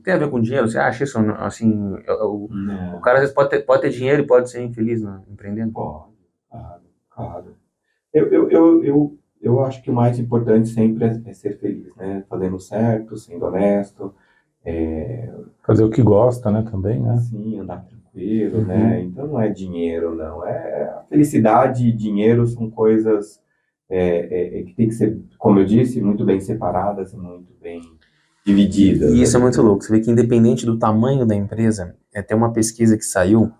Tem a ver com dinheiro? Você acha isso, assim, o cara às vezes pode ter dinheiro e pode ser infeliz empreendendo? Pode, claro. Eu acho que o mais importante sempre é ser feliz, né? Fazendo certo, sendo honesto. Fazer o que gosta, né, também, né? Sim, andar tranquilo, né? Então não é dinheiro, não. A felicidade e dinheiro são coisas que tem que ser, como eu disse, muito bem separadas, muito bem divididas. E isso é muito louco. Você vê que independente do tamanho da empresa, tem uma pesquisa que saiu,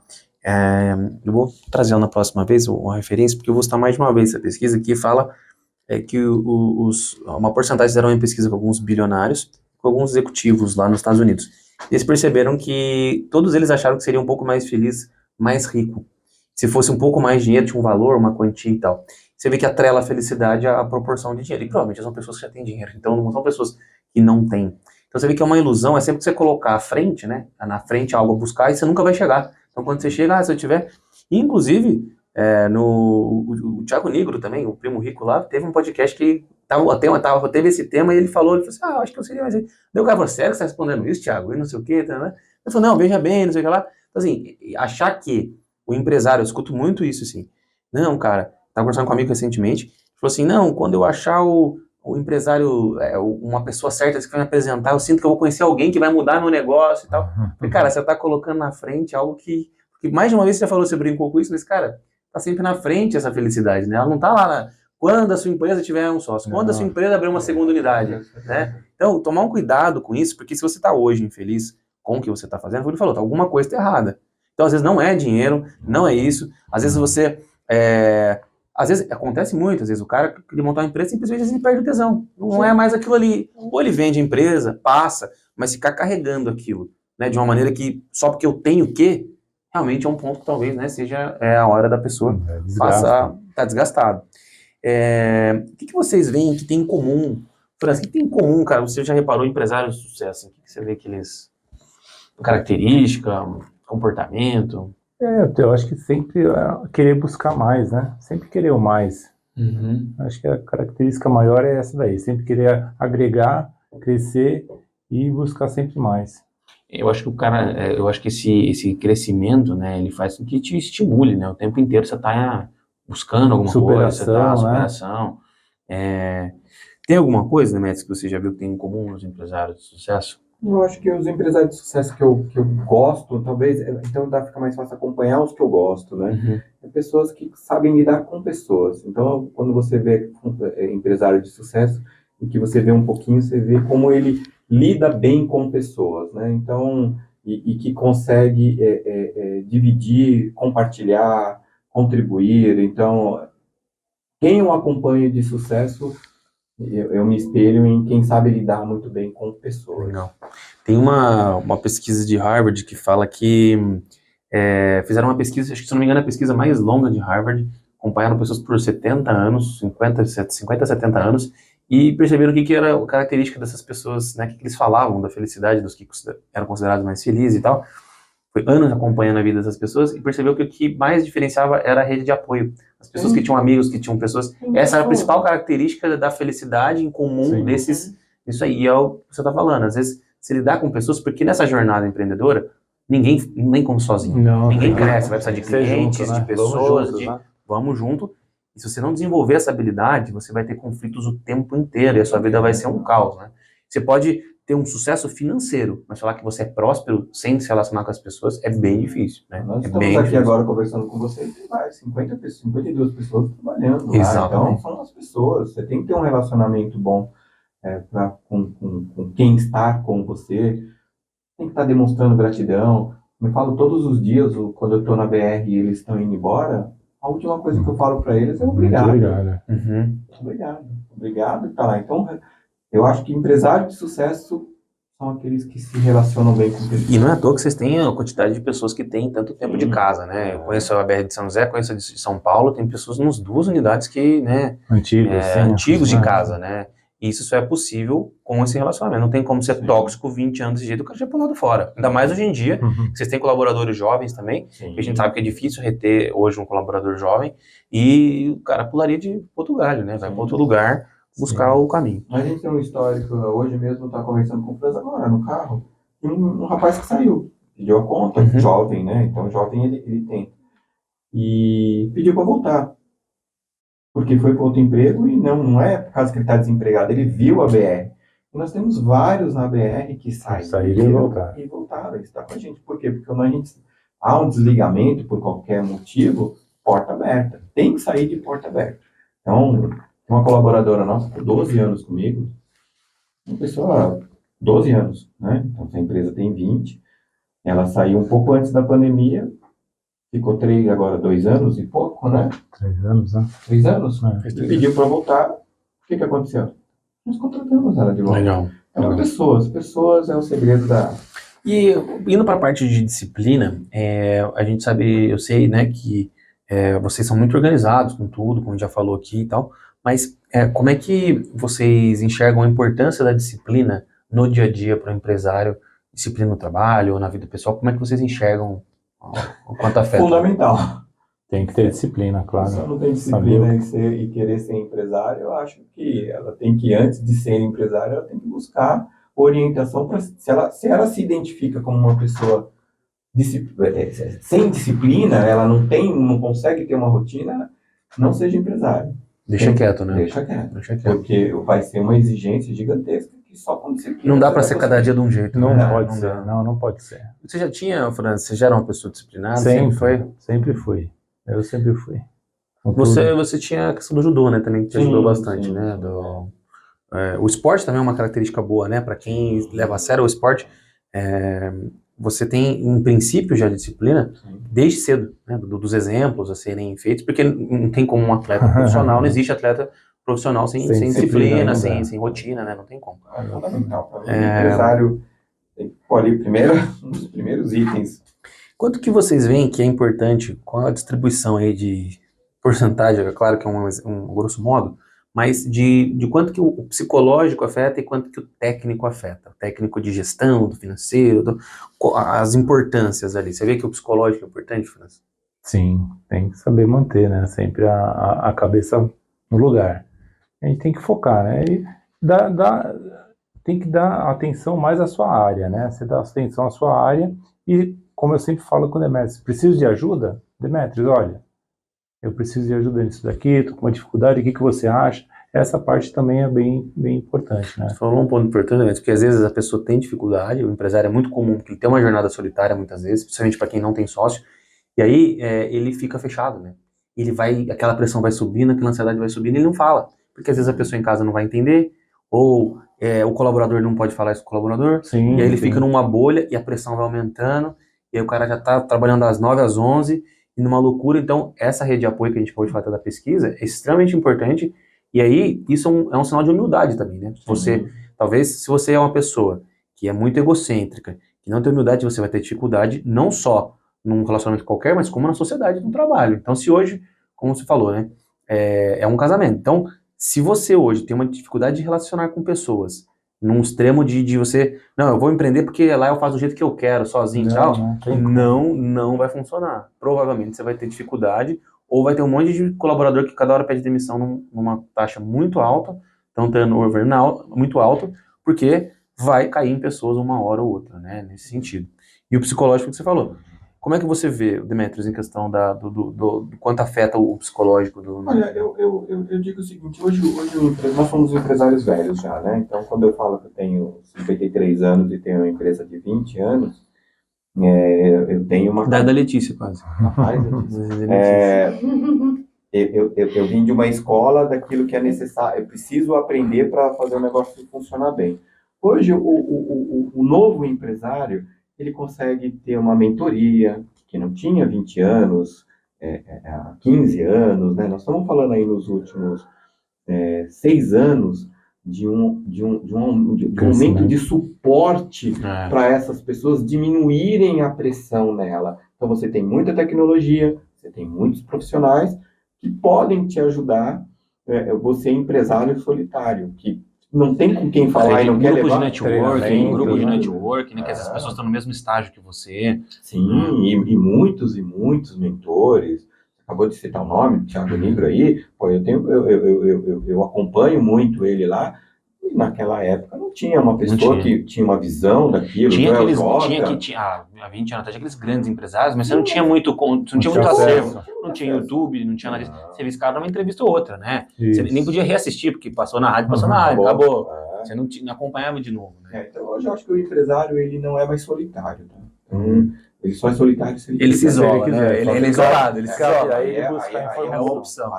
eu vou trazer ela na próxima vez, uma referência, porque eu vou citar mais de uma vez essa pesquisa, que fala que uma porcentagem fizeram uma pesquisa com alguns bilionários, com alguns executivos lá nos Estados Unidos. E eles perceberam que todos eles acharam que seria um pouco mais feliz, mais rico. Se fosse um pouco mais dinheiro, tinha um valor, uma quantia e tal. você vê que atrela a felicidade à proporção de dinheiro. E provavelmente são pessoas que já têm dinheiro, então não são pessoas que não têm. Então você vê que é uma ilusão, é sempre que você colocar à frente, né? Na frente algo a buscar e você nunca vai chegar. Então quando você chega, se eu tiver... Inclusive, o Thiago Nigro também, o primo rico lá, teve um podcast que teve esse tema e ele falou assim, acho que eu seria mais... Daí o cara falou, sério que você está respondendo isso, Thiago? E não sei o quê, né? Ele falou, não, veja bem, não sei o que lá. Então assim, achar que o empresário, eu escuto muito isso assim, não, cara, estava conversando com um amigo recentemente, falou assim, não, quando eu achar o empresário, uma pessoa certa que vai me apresentar, eu sinto que eu vou conhecer alguém que vai mudar meu negócio e tal. Falei, cara, você está colocando na frente algo que mais de uma vez você já falou, você brincou com isso, mas cara, tá sempre na frente essa felicidade, né? Ela não tá lá quando a sua empresa tiver um sócio, quando a sua empresa abrir uma segunda unidade, né? Então, tomar um cuidado com isso, porque se você tá hoje infeliz com o que você tá fazendo, como ele falou, alguma coisa tá errada. Então, às vezes não é dinheiro, não é isso, às vezes você... Às vezes, acontece muito, às vezes o cara queria montar uma empresa, simplesmente ele perde o tesão. Não é mais aquilo ali. Ou ele vende a empresa, passa, mas ficar carregando aquilo, né? De uma maneira que, só porque eu tenho que, realmente é um ponto que talvez, né, seja a hora da pessoa tá desgastado. O que vocês veem que tem em comum? França, o que tem em comum, cara? Você já reparou empresários de sucesso? O que você vê que eles... Característica, comportamento... Eu acho que sempre querer buscar mais, né? Sempre querer o mais. Acho que a característica maior é essa daí. Sempre querer agregar, crescer e buscar sempre mais. Eu acho que eu acho que esse crescimento, né, ele faz com que te estimule, né? O tempo inteiro você tá buscando alguma coisa, você tá superação. Tem alguma coisa, né, que você já viu que tem em comum nos empresários de sucesso? Eu acho que os empresários de sucesso que eu gosto, talvez, então fica mais fácil acompanhar os que eu gosto, né? Pessoas que sabem lidar com pessoas. Então, quando você vê empresário de sucesso, e que você vê um pouquinho, você vê como ele lida bem com pessoas, né? Então, e que consegue dividir, compartilhar, contribuir. Então, quem eu acompanho de sucesso, eu me espelho em quem sabe lidar muito bem com pessoas. Legal. Tem uma pesquisa de Harvard que fala que fizeram uma pesquisa, acho que se não me engano é a pesquisa mais longa de Harvard, acompanharam pessoas por 70 anos, 50, 70 anos, e perceberam o que era a característica dessas pessoas, né, que eles falavam da felicidade, dos que eram considerados mais felizes e tal. Foi anos acompanhando a vida dessas pessoas e percebeu que o que mais diferenciava era a rede de apoio. As pessoas que tinham amigos, que tinham pessoas... Essa era a principal característica da felicidade em comum desses... Isso aí é o que você está falando. Às vezes, se lidar com pessoas, porque nessa jornada empreendedora, ninguém come sozinho. Ninguém cresce, vai precisar de clientes, junto, né? De pessoas, vamos junto. E se você não desenvolver essa habilidade, você vai ter conflitos o tempo inteiro e a sua vida vai ser um caos, né? Você pode ter um sucesso financeiro, mas falar que você é próspero sem se relacionar com as pessoas é bem difícil, né? Nós estamos aqui agora conversando com você e tem mais 52 pessoas trabalhando lá. Então, são as pessoas. Você tem que ter um relacionamento bom com quem está com você. Tem que estar demonstrando gratidão. Eu falo todos os dias, quando eu estou na BR e eles estão indo embora, a última coisa que eu falo para eles é obrigado. Obrigado por estar lá. Então, eu acho que empresários de sucesso são aqueles que se relacionam bem com pessoas. E não é à toa que vocês têm a quantidade de pessoas que têm tanto tempo de casa, né? Eu conheço a BR de São José, conheço a de São Paulo, tem pessoas nas 2 unidades que, né? Antigos de casa, né? E isso só é possível com esse relacionamento. Não tem como ser tóxico 20 anos de jeito, o cara já pulado fora. Ainda mais hoje em dia, que vocês têm colaboradores jovens também, que a gente sabe que é difícil reter hoje um colaborador jovem, e o cara pularia de outro galho, né? Vai para outro lugar buscar o caminho. Mas a gente tem um histórico, hoje mesmo eu estava conversando com o Franz agora, no carro, e um rapaz que saiu, pediu a conta, jovem, né? Então, jovem ele tem. E pediu para voltar. Porque foi para outro emprego e não é por causa que ele está desempregado, ele viu a BR. E nós temos vários na BR que saíram e voltaram, está com a gente. Por quê? Porque quando a gente há um desligamento por qualquer motivo, porta aberta. Tem que sair de porta aberta. Então, uma colaboradora nossa, por 12 anos comigo, uma pessoa, 12 anos, né? Então, se a empresa tem 20, ela saiu um pouco antes da pandemia, ficou 2 anos e pouco, né? 3 anos, né? 3 anos. E pediu para voltar. O que aconteceu? Nós contratamos ela de volta. Legal. Pessoas é o segredo da... E indo para a parte de disciplina, a gente sabe, eu sei, né, que vocês são muito organizados com tudo, como a gente já falou aqui e tal, mas como é que vocês enxergam a importância da disciplina no dia a dia para o empresário, disciplina no trabalho ou na vida pessoal, como é que vocês enxergam o quanto afeta? Fundamental. Tem que ter disciplina, claro. Se ela não tem disciplina e querer ser empresário, eu acho que ela tem que, antes de ser empresária, ela tem que buscar orientação para se ela se identifica como uma pessoa sem disciplina, ela não consegue ter uma rotina, não seja empresário. Deixa quieto, né? Deixa quieto. Porque vai ser uma exigência gigantesca que só com disciplina. Não dá para ser cada dia de um jeito. Não né? pode ser. Não pode ser. Você já tinha, Fran, você já era uma pessoa disciplinada? Sempre foi? Sempre fui. Eu sempre fui. Você tinha a questão do judô, né? Também que te ajudou bastante, sim. né? O esporte também é uma característica boa, né? Para quem leva a sério o esporte, você tem um princípio já de disciplina desde cedo, né? Dos exemplos a serem feitos, porque não tem como um atleta profissional, não existe atleta profissional sem disciplina, sem rotina, né? Não tem como. É fundamental. Para o empresário tem que pôr ali um dos primeiros itens. Quanto que vocês veem que é importante, qual a distribuição aí de porcentagem, é claro que é um grosso modo, mas de quanto que o psicológico afeta e quanto que o técnico afeta? O técnico de gestão, do financeiro, as importâncias ali. Você vê que o psicológico é importante, França? Sim, tem que saber manter, né? Sempre a cabeça no lugar. A gente tem que focar, né? E tem que dar atenção mais à sua área, né? Você dá atenção à sua área e, como eu sempre falo com o Demetrios, preciso de ajuda? Demetrios, olha, eu preciso de ajuda nisso daqui, estou com uma dificuldade, o que você acha? Essa parte também é bem importante, né? Você falou um ponto importante, né? Porque às vezes a pessoa tem dificuldade, o empresário é muito comum, porque ele tem uma jornada solitária muitas vezes, principalmente para quem não tem sócio, e aí ele fica fechado, né? Aquela pressão vai subindo, aquela ansiedade vai subindo, e ele não fala, porque às vezes a pessoa em casa não vai entender, ou o colaborador não pode falar isso com o colaborador, e aí ele fica numa bolha, e a pressão vai aumentando, e aí o cara já está trabalhando das 9 às 11, e numa loucura. Então essa rede de apoio que a gente pode falar da pesquisa é extremamente importante, e aí isso é um sinal de humildade também, né? Talvez, se você é uma pessoa que é muito egocêntrica, que não tem humildade, você vai ter dificuldade, não só num relacionamento qualquer, mas como na sociedade, no trabalho. Então, se hoje, como você falou, né, é um casamento. Então, se você hoje tem uma dificuldade de relacionar com pessoas, num extremo de você, não, eu vou empreender porque lá eu faço do jeito que eu quero, sozinho e tal, não vai funcionar. Provavelmente você vai ter dificuldade, ou vai ter um monte de colaborador que cada hora pede demissão numa taxa muito alta, então turnover muito alto, porque vai cair em pessoas uma hora ou outra, né, nesse sentido. E o psicológico que você falou. Como é que você vê, Demetrios, em questão do quanto afeta o psicológico do... Olha, eu digo o seguinte, hoje nós somos empresários velhos já, né? Então, quando eu falo que eu tenho 53 anos e tenho uma empresa de 20 anos, eu tenho uma... Da Letícia, quase. Eu vim de uma escola daquilo que é necessário, eu preciso aprender para fazer o negócio funcionar bem. Hoje, o novo empresário, ele consegue ter uma mentoria, que não tinha 20 anos, 15 anos, né? Nós estamos falando aí nos últimos 6 anos de um momento de suporte para essas pessoas diminuírem a pressão nela. Então você tem muita tecnologia, você tem muitos profissionais que podem te ajudar, você empresário solitário, que não tem com quem falar e não quer levar... Grupo de networking, né, que essas pessoas estão no mesmo estágio que você. Sim, e muitos mentores. Acabou de citar o nome, Thiago Nigro aí, pô, eu acompanho muito ele lá, e naquela época não tinha uma pessoa que tinha uma visão daquilo. Há 20 anos atrás, tinha aqueles grandes empresários, mas você não tinha muito acervo, não tinha YouTube, não tinha nada disso. Você vê cada uma entrevista ou outra, né? Você nem podia reassistir, porque passou na rádio, acabou. Você não acompanhava de novo, né? Então hoje eu acho que o empresário, ele não é mais solitário, tá? Ele só é solitário se ele se isola, né? Ele é isolado, ele se isola. Aí é uma opção.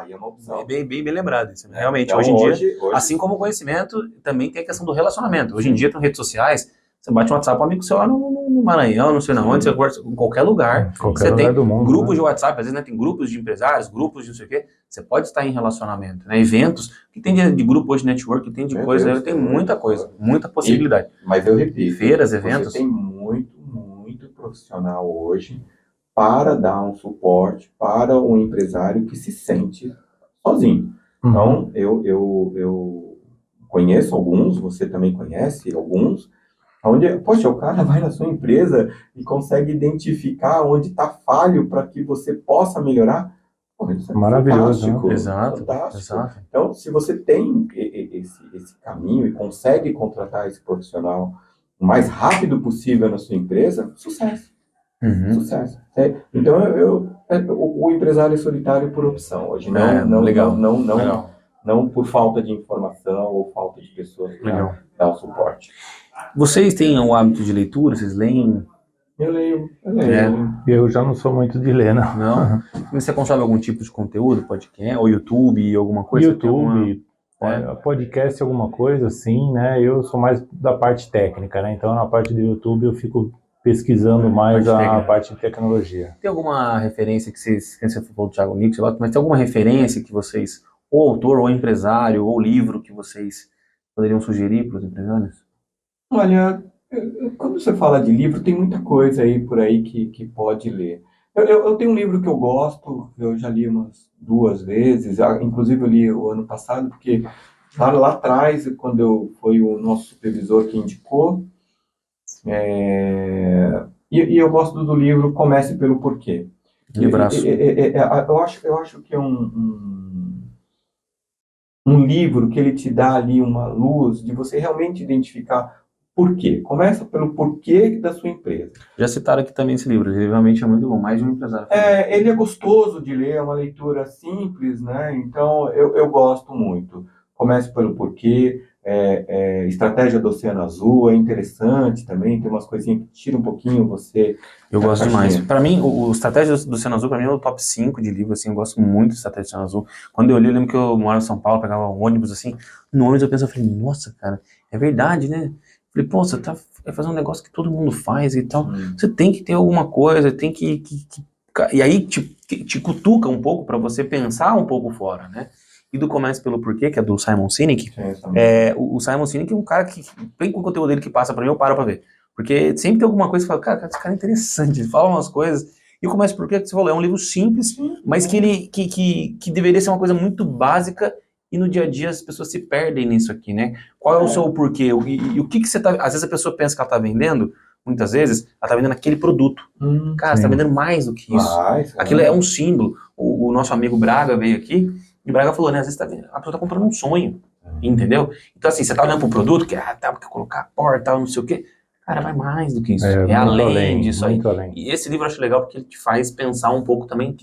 Bem lembrado isso. Realmente, então, hoje em dia, assim como o conhecimento, também tem a questão do relacionamento. Hoje em dia, com redes sociais, você bate um WhatsApp para um amigo seu lá no Maranhão, não sei onde, você conversa em qualquer lugar. Você tem do mundo, grupos de WhatsApp, às vezes, né, tem grupos de empresários, grupos de não sei o quê. Você pode estar em relacionamento, né? Eventos, que tem de grupo hoje, network, que tem de coisa, tem muita coisa, muita possibilidade. Mas eu repito, feiras, eventos. Você tem muito profissional hoje para dar um suporte para um empresário que se sente sozinho. Então, eu conheço alguns, você também conhece alguns, onde, poxa, o cara vai na sua empresa e consegue identificar onde está falho para que você possa melhorar. Pô, isso é Maravilhoso, fantástico, né? Exato, fantástico. exato. Então, se você tem esse caminho e consegue contratar esse profissional o mais rápido possível na sua empresa, sucesso. Uhum. Sucesso. Então, o empresário é solitário por opção hoje, Legal. não por falta de informação ou falta de pessoas Legal. para dar o suporte. Vocês têm o hábito de leitura? Vocês leem? Eu leio. Eu já não sou muito de ler, não. Não? Você consome algum tipo de conteúdo? Podcast? Ou YouTube? Alguma coisa? YouTube, podcast, alguma coisa assim, né? Eu sou mais da parte técnica, né? Então, na parte do YouTube, eu fico pesquisando mais a parte de tecnologia. Tem alguma referência que você falou do Thiago Nix, mas tem alguma referência que vocês, ou autor, ou empresário, ou livro que vocês poderiam sugerir para os empresários? Olha, quando você fala de livro, tem muita coisa aí por aí que pode ler. Eu tenho um livro que eu gosto, eu já li umas 2 vezes, inclusive eu li o ano passado, porque lá atrás, quando foi o nosso supervisor que indicou, e eu gosto do livro Comece pelo Porquê. Livraço. Eu acho que é um livro que ele te dá ali uma luz de você realmente identificar por quê. Começa pelo porquê da sua empresa. Já citaram aqui também esse livro, ele realmente é muito bom, mais de um empresário. Ele é gostoso de ler, é uma leitura simples, né? Então eu gosto muito. Comece pelo porquê. Estratégia do Oceano Azul é interessante também, tem umas coisinhas que tiram um pouquinho você. Eu gosto demais. Para mim, o Estratégia do Oceano Azul, para mim, é o top 5 de livro, assim, eu gosto muito de Estratégia do Oceano Azul. Quando eu li, eu lembro que eu morava em São Paulo, pegava um ônibus, assim, no ônibus eu pensava, falei, nossa, cara, é verdade, né? Falei, pô, você tá fazendo um negócio que todo mundo faz e tal, você tem que ter alguma coisa, tem que e aí te cutuca um pouco para você pensar um pouco fora, né? E do Comece pelo Porquê, que é do Simon Sinek, o Simon Sinek é um cara que, bem com o conteúdo dele que passa para mim, eu paro para ver. Porque sempre tem alguma coisa que fala, cara, esse cara é interessante, ele fala umas coisas. E o Comece pelo Porquê, que você falou, é um livro simples, mas que deveria ser uma coisa muito básica, e no dia a dia as pessoas se perdem nisso aqui, né? Qual é o seu porquê? E o que você tá... Às vezes a pessoa pensa que ela tá vendendo, muitas vezes, ela tá vendendo aquele produto. Cara, você tá vendendo mais do que isso. Aquilo é um símbolo. O nosso amigo Braga veio aqui, e Braga falou, né? Às vezes a pessoa tá comprando um sonho, entendeu? Então assim, você tá olhando pro produto, que porque colocar a porta, não sei o quê. Cara, vai mais do que isso. É além disso aí. E esse livro eu acho legal porque ele te faz pensar um pouco também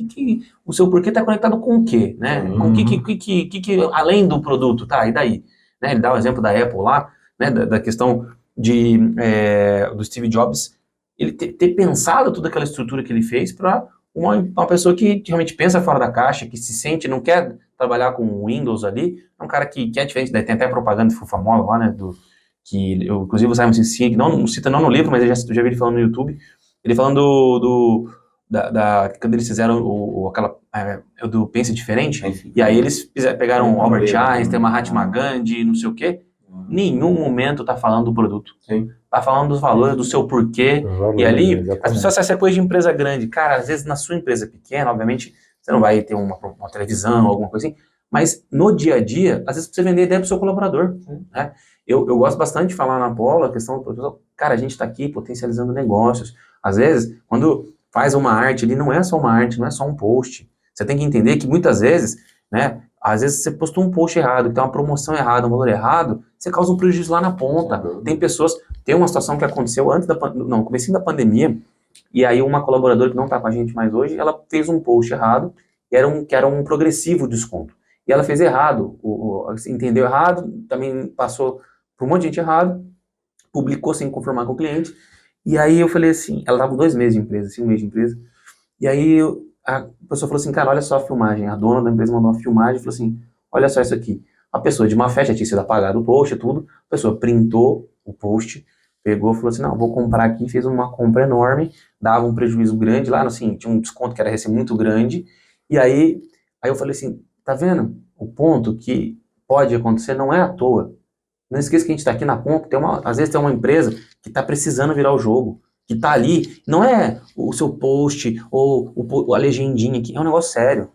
o seu porquê está conectado com o quê, né? Com o que além do produto, tá? E daí? Né? Ele dá o exemplo da Apple lá, né? Da questão do Steve Jobs, ele ter pensado toda aquela estrutura que ele fez para uma pessoa que realmente pensa fora da caixa, que se sente, não quer trabalhar com Windows ali, é um cara que é diferente, né? Tem até propaganda famosa lá, né? Inclusive o Simon Sinek, não cita não no livro, mas eu já vi ele falando no YouTube, ele falando quando eles fizeram do Pense Diferente, e aí eles pegaram Albert Einstein, Mahatma Gandhi, não sei o quê, nenhum momento tá falando do produto, tá falando dos valores, do seu porquê, e ali, exatamente. As pessoas acham coisa de empresa grande, cara, às vezes na sua empresa pequena, obviamente, você não vai ter uma televisão, alguma coisa assim, mas no dia a dia, às vezes você vender ideia pro seu colaborador, né? Eu gosto bastante de falar na Apollo a questão do cara, a gente está aqui potencializando negócios. Às vezes, quando faz uma arte ali, não é só uma arte, não é só um post. Você tem que entender que muitas vezes, né, às vezes você postou um post errado, que tem uma promoção errada, um valor errado, você causa um prejuízo lá na ponta. Tem uma situação que aconteceu no comecinho da pandemia, e aí uma colaboradora que não está com a gente mais hoje, ela fez um post errado, que era um progressivo desconto. E ela fez errado, entendeu errado, também passou por um monte de gente errado, publicou sem confirmar com o cliente, e aí eu falei assim, ela estava com 2 meses de empresa, assim, 1 mês de empresa, e aí a pessoa falou assim, cara, olha só a filmagem, a dona da empresa mandou uma filmagem e falou assim, olha só isso aqui, a pessoa de má fé, já tinha sido apagado o post e tudo, a pessoa printou o post, pegou e falou assim, não, vou comprar aqui, fez uma compra enorme, dava um prejuízo grande lá, assim, tinha um desconto que era muito grande, e aí eu falei assim, tá vendo? O ponto que pode acontecer não é à toa. Não esqueça que a gente está aqui na ponta, às vezes tem uma empresa que está precisando virar o jogo, que tá ali, não é o seu post ou a legendinha aqui, é um negócio sério.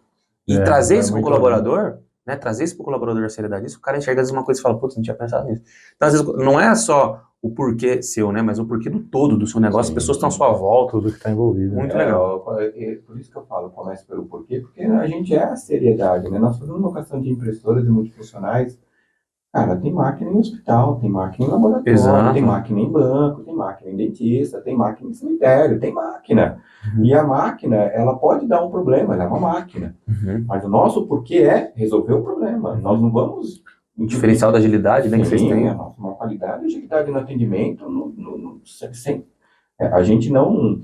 E trazer isso pro colaborador, né, trazer isso pro colaborador a seriedade disso, o cara enxerga às vezes uma coisa e fala, putz, não tinha pensado nisso. Então, às vezes, não é só o porquê seu, né, mas o porquê do todo do seu negócio, as pessoas estão à sua volta. Tudo que está envolvido. Muito legal. Por isso que eu falo, começa pelo porquê, porque a gente é a seriedade, né? Nós fazemos locação de impressoras e multifuncionais. Cara, tem máquina em hospital, tem máquina em laboratório, Exato. tem máquina em banco, tem máquina em dentista, tem máquina em cemitério, tem máquina. E a máquina, ela pode dar um problema, ela é uma máquina. Mas o nosso porquê é resolver o problema. Nós não vamos... O diferencial da agilidade, né, que vocês têm. Uma qualidade de agilidade no atendimento, a gente não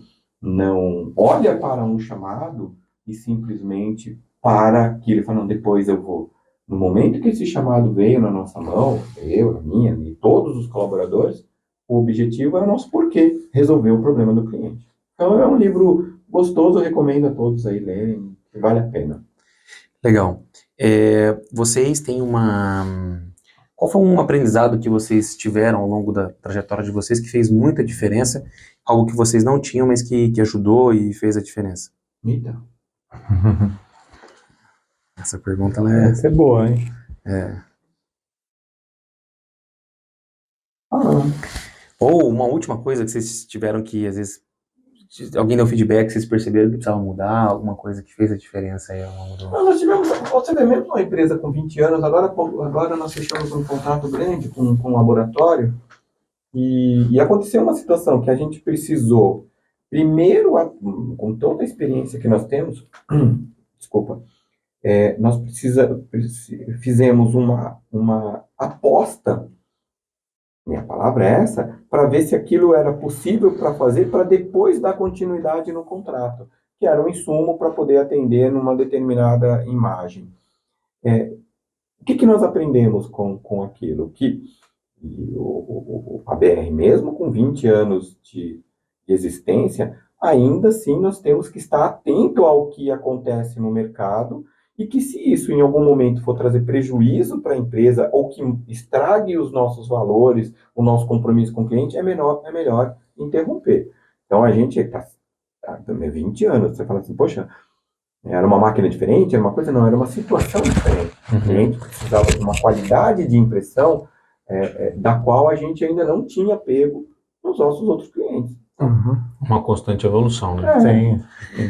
olha para um chamado e simplesmente para aquilo e fala, não, depois eu vou. No momento que esse chamado veio na nossa mão, eu, a minha e todos os colaboradores, o objetivo é o nosso porquê, resolver o problema do cliente. Então é um livro gostoso, eu recomendo a todos aí lerem, vale a pena. Legal. Vocês têm Qual foi um aprendizado que vocês tiveram ao longo da trajetória de vocês que fez muita diferença? Algo que vocês não tinham, mas que ajudou e fez a diferença? Então. Essa pergunta, ela Essa é boa, hein? Ou uma última coisa que vocês tiveram que, às vezes, alguém deu feedback, vocês perceberam que precisava mudar, alguma coisa que fez a diferença aí ao longo do... Nós tivemos, você vê mesmo uma empresa com 20 anos, agora nós fechamos um contrato grande com um laboratório e aconteceu uma situação que a gente precisou, primeiro, com toda a experiência que nós temos, desculpa, nós fizemos uma aposta, minha palavra é essa, para ver se aquilo era possível para fazer, para depois dar continuidade no contrato, que era um insumo para poder atender numa determinada imagem. O que nós aprendemos com aquilo? Que a BR, mesmo com 20 anos de existência, ainda assim nós temos que estar atento ao que acontece no mercado e que se isso em algum momento for trazer prejuízo para a empresa ou que estrague os nossos valores, o nosso compromisso com o cliente, é melhor interromper. Então a gente está 20 anos, você fala assim, poxa, era uma máquina diferente, era uma coisa, não, era uma situação diferente. O cliente precisava de uma qualidade de impressão da qual a gente ainda não tinha pego nos nossos outros clientes. Uma constante evolução, né? Sim,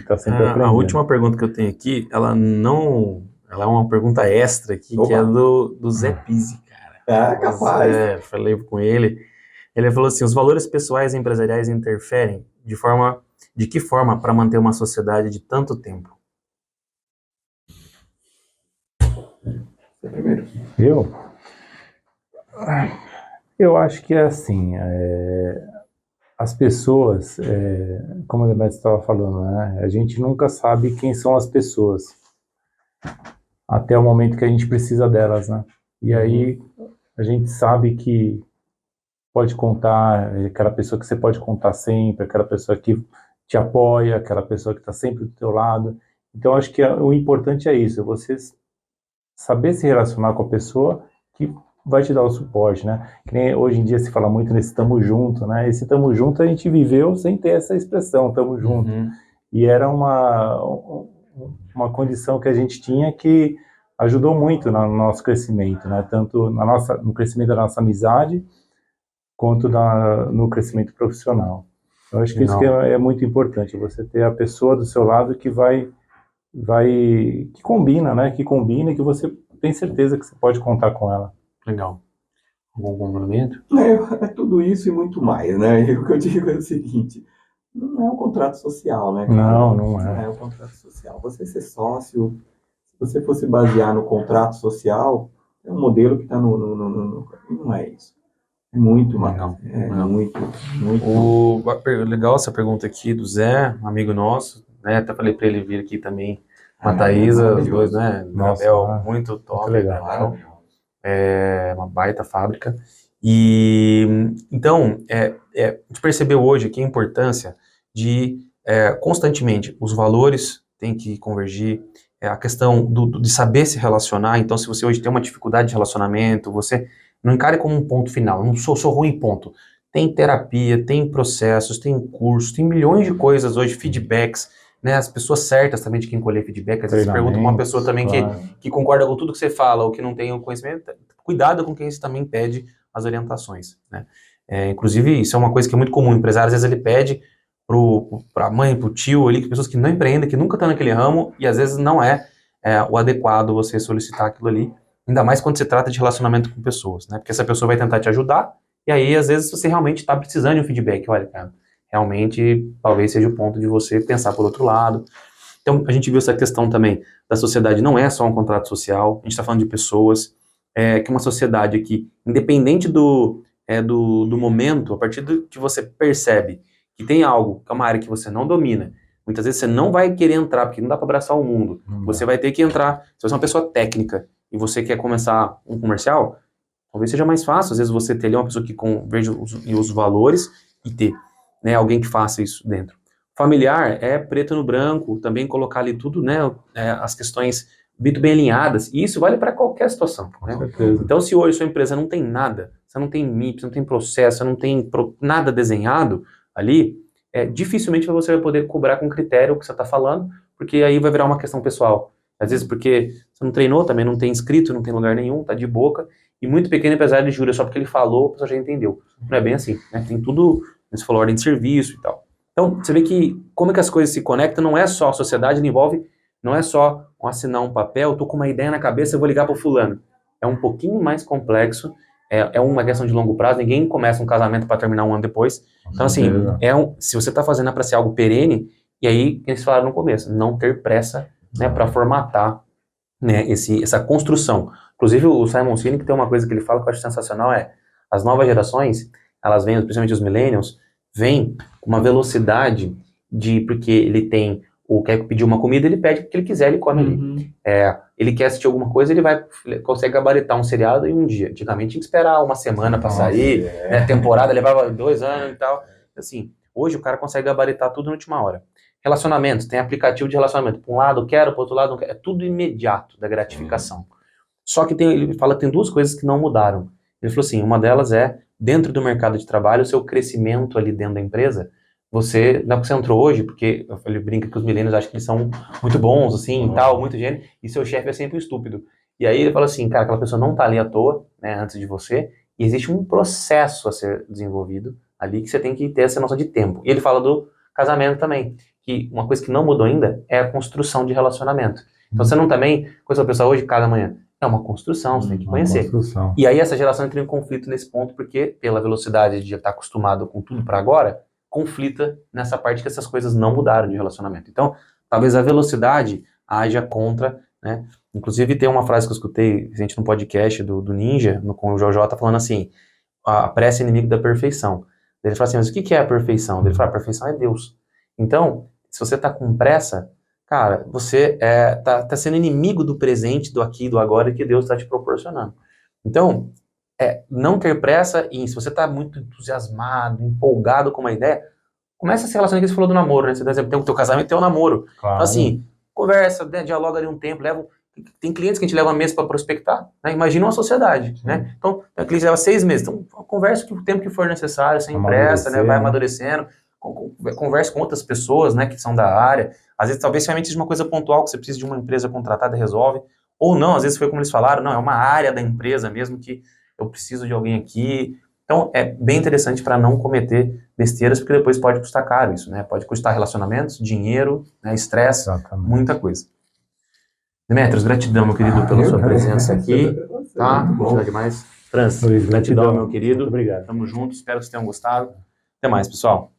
tá sempre aprendendo. A última pergunta que eu tenho aqui, ela é uma pergunta extra aqui, que é do Zé Pizzi, cara. Capaz. Falei com ele. Ele falou assim, os valores pessoais e empresariais interferem de que forma para manter uma sociedade de tanto tempo? Você primeiro. Eu acho que é assim, as pessoas, como o Demetrio estava falando, né, a gente nunca sabe quem são as pessoas, até o momento que a gente precisa delas, né? E aí a gente sabe que pode contar, aquela pessoa que você pode contar sempre, aquela pessoa que te apoia, aquela pessoa que está sempre do teu lado. Então acho que o importante é isso, você saber se relacionar com a pessoa que vai te dar o suporte, né? Que nem hoje em dia se fala muito nesse tamo junto, né? Esse tamo junto a gente viveu sem ter essa expressão, tamo junto. E era uma condição que a gente tinha que ajudou muito no nosso crescimento, né? Tanto no crescimento da nossa amizade, quanto no crescimento profissional. Eu acho que isso que é muito importante, você ter a pessoa do seu lado que que combina, né? Que combina e que você tem certeza que você pode contar com ela. Legal. Algum complemento? É tudo isso e muito mais, né? E o que eu digo é o seguinte, não é um contrato social, né? Não é. Não é um contrato social. Você ser sócio, se você fosse basear no contrato social, é um modelo que está não é isso. É muito mais. Muito. Legal essa pergunta aqui do Zé, um amigo nosso, né? Até falei para ele vir aqui também. A Thaísa, os dois, né? Gabriel, muito top. Muito legal. Gabriel. É uma baita fábrica. E então, a gente percebeu hoje aqui a importância de constantemente os valores têm que convergir, a questão de saber se relacionar. Então, se você hoje tem uma dificuldade de relacionamento, você não encare como um ponto final. Eu não sou ruim, ponto. tem terapia, tem processos, tem cursos, tem milhões de coisas hoje, feedbacks, né? As pessoas certas também de quem colher feedback. Às vezes você pergunta pra uma pessoa também que concorda com tudo que você fala ou que não tem o conhecimento. Cuidado com quem você também pede as orientações, né? Inclusive, isso é uma coisa que é muito comum. O empresário, às vezes, ele pede para a mãe, para o tio, ali, que pessoas que não empreendem, que nunca estão naquele ramo, e às vezes não é o adequado você solicitar aquilo ali, ainda mais quando se trata de relacionamento com pessoas, né? Porque essa pessoa vai tentar te ajudar, e aí, às vezes, você realmente está precisando de um feedback. Olha, cara, realmente, talvez seja o ponto de você pensar por outro lado. Então, a gente viu essa questão também da sociedade, não é só um contrato social, a gente está falando de pessoas, que é uma sociedade que, independente do momento, a partir do que você percebe que tem algo, que é uma área que você não domina, muitas vezes você não vai querer entrar, porque não dá para abraçar o mundo. Você vai ter que entrar. Se você é uma pessoa técnica e você quer começar um comercial, talvez seja mais fácil, às vezes, você ter ali uma pessoa que veja os valores e ter, né, alguém que faça isso dentro. Familiar é preto no branco, também colocar ali tudo, né, as questões muito bem alinhadas, e isso vale para qualquer situação, né? Então, se hoje sua empresa não tem nada, você não tem MIP, você não tem processo, você não tem nada desenhado ali, dificilmente você vai poder cobrar com critério o que você está falando, porque aí vai virar uma questão pessoal. Às vezes porque você não treinou, também não tem inscrito, não tem lugar nenhum, tá de boca, e muito pequeno empresário de jura, só porque ele falou, a pessoa já entendeu. Não é bem assim, né? Tem tudo, você falou, ordem de serviço e tal. Então, você vê que como é que as coisas se conectam, não é só a sociedade, não é só assinar um papel, tô com uma ideia na cabeça, eu vou ligar pro fulano. É um pouquinho mais complexo, é uma questão de longo prazo, ninguém começa um casamento para terminar um ano depois. Então, assim, se você tá fazendo para ser algo perene, e aí, que eles falaram no começo, não ter pressa, né, para formatar, né, essa construção. Inclusive, o Simon Sinek tem uma coisa que ele fala que eu acho sensacional, as novas gerações, elas vêm, principalmente os millennials, vêm com uma velocidade porque ele quer pedir uma comida, ele pede porque ele quiser, ele come ali. Ele quer assistir alguma coisa, ele consegue gabaritar um seriado em um dia. Antigamente tinha que esperar uma semana para sair, né, temporada levava 2 anos e tal. Assim, hoje o cara consegue gabaritar tudo na última hora. Relacionamentos, tem aplicativo de relacionamento. Para um lado eu quero, para o outro lado não quero. É tudo imediato da gratificação. Só que ele fala que tem 2 coisas que não mudaram. Ele falou assim, uma delas dentro do mercado de trabalho, o seu crescimento ali dentro da empresa, não é porque você entrou hoje, porque ele brinca que os milênios acham que eles são muito bons, assim, e tal, muito gênio, e seu chefe é sempre um estúpido. E aí ele fala assim, cara, aquela pessoa não tá ali à toa, né, antes de você, e existe um processo a ser desenvolvido ali que você tem que ter essa noção de tempo. E ele fala do casamento também, que uma coisa que não mudou ainda é a construção de relacionamento. Então você não também, com essa pessoa hoje, cada manhã, é uma construção, você tem que conhecer. E aí essa geração entra em conflito nesse ponto, porque pela velocidade de estar acostumado com tudo para agora, conflita nessa parte que essas coisas não mudaram de relacionamento. Então, talvez a velocidade haja contra, né? Inclusive tem uma frase que eu escutei recente no podcast do Ninja, com o Jojo, tá falando assim, a pressa é inimigo da perfeição. Ele fala assim, mas o que é a perfeição? Ele fala, a perfeição é Deus. Então, se você tá com pressa, cara, você tá sendo inimigo do presente, do aqui, do agora, que Deus está te proporcionando. Então, não ter pressa, e se você está muito entusiasmado, empolgado com uma ideia, começa a se relacionar com o que você falou do namoro, né? Você, por exemplo, tem o teu casamento e tem o namoro. Claro. Então, assim, conversa, né, dialoga ali um tempo, tem clientes que a gente leva meses para prospectar, né? Imagina uma sociedade, né? Então, a cliente leva 6 meses. Então, conversa o tempo que for necessário, sem pressa, né? Vai amadurecendo, conversa com outras pessoas, né, que são da área. Às vezes, talvez, realmente seja uma coisa pontual, que você precisa de uma empresa contratada e resolve. Ou não, às vezes foi como eles falaram, não, é uma área da empresa mesmo que eu preciso de alguém aqui. Então, é bem interessante para não cometer besteiras, porque depois pode custar caro isso, né? Pode custar relacionamentos, dinheiro, né, estresse, muita coisa. Demetrios, gratidão, meu querido, pela sua presença aqui. Tá? Bom demais. Frans, gratidão, meu querido. Muito obrigado. Tamo junto, espero que vocês tenham gostado. Até mais, pessoal.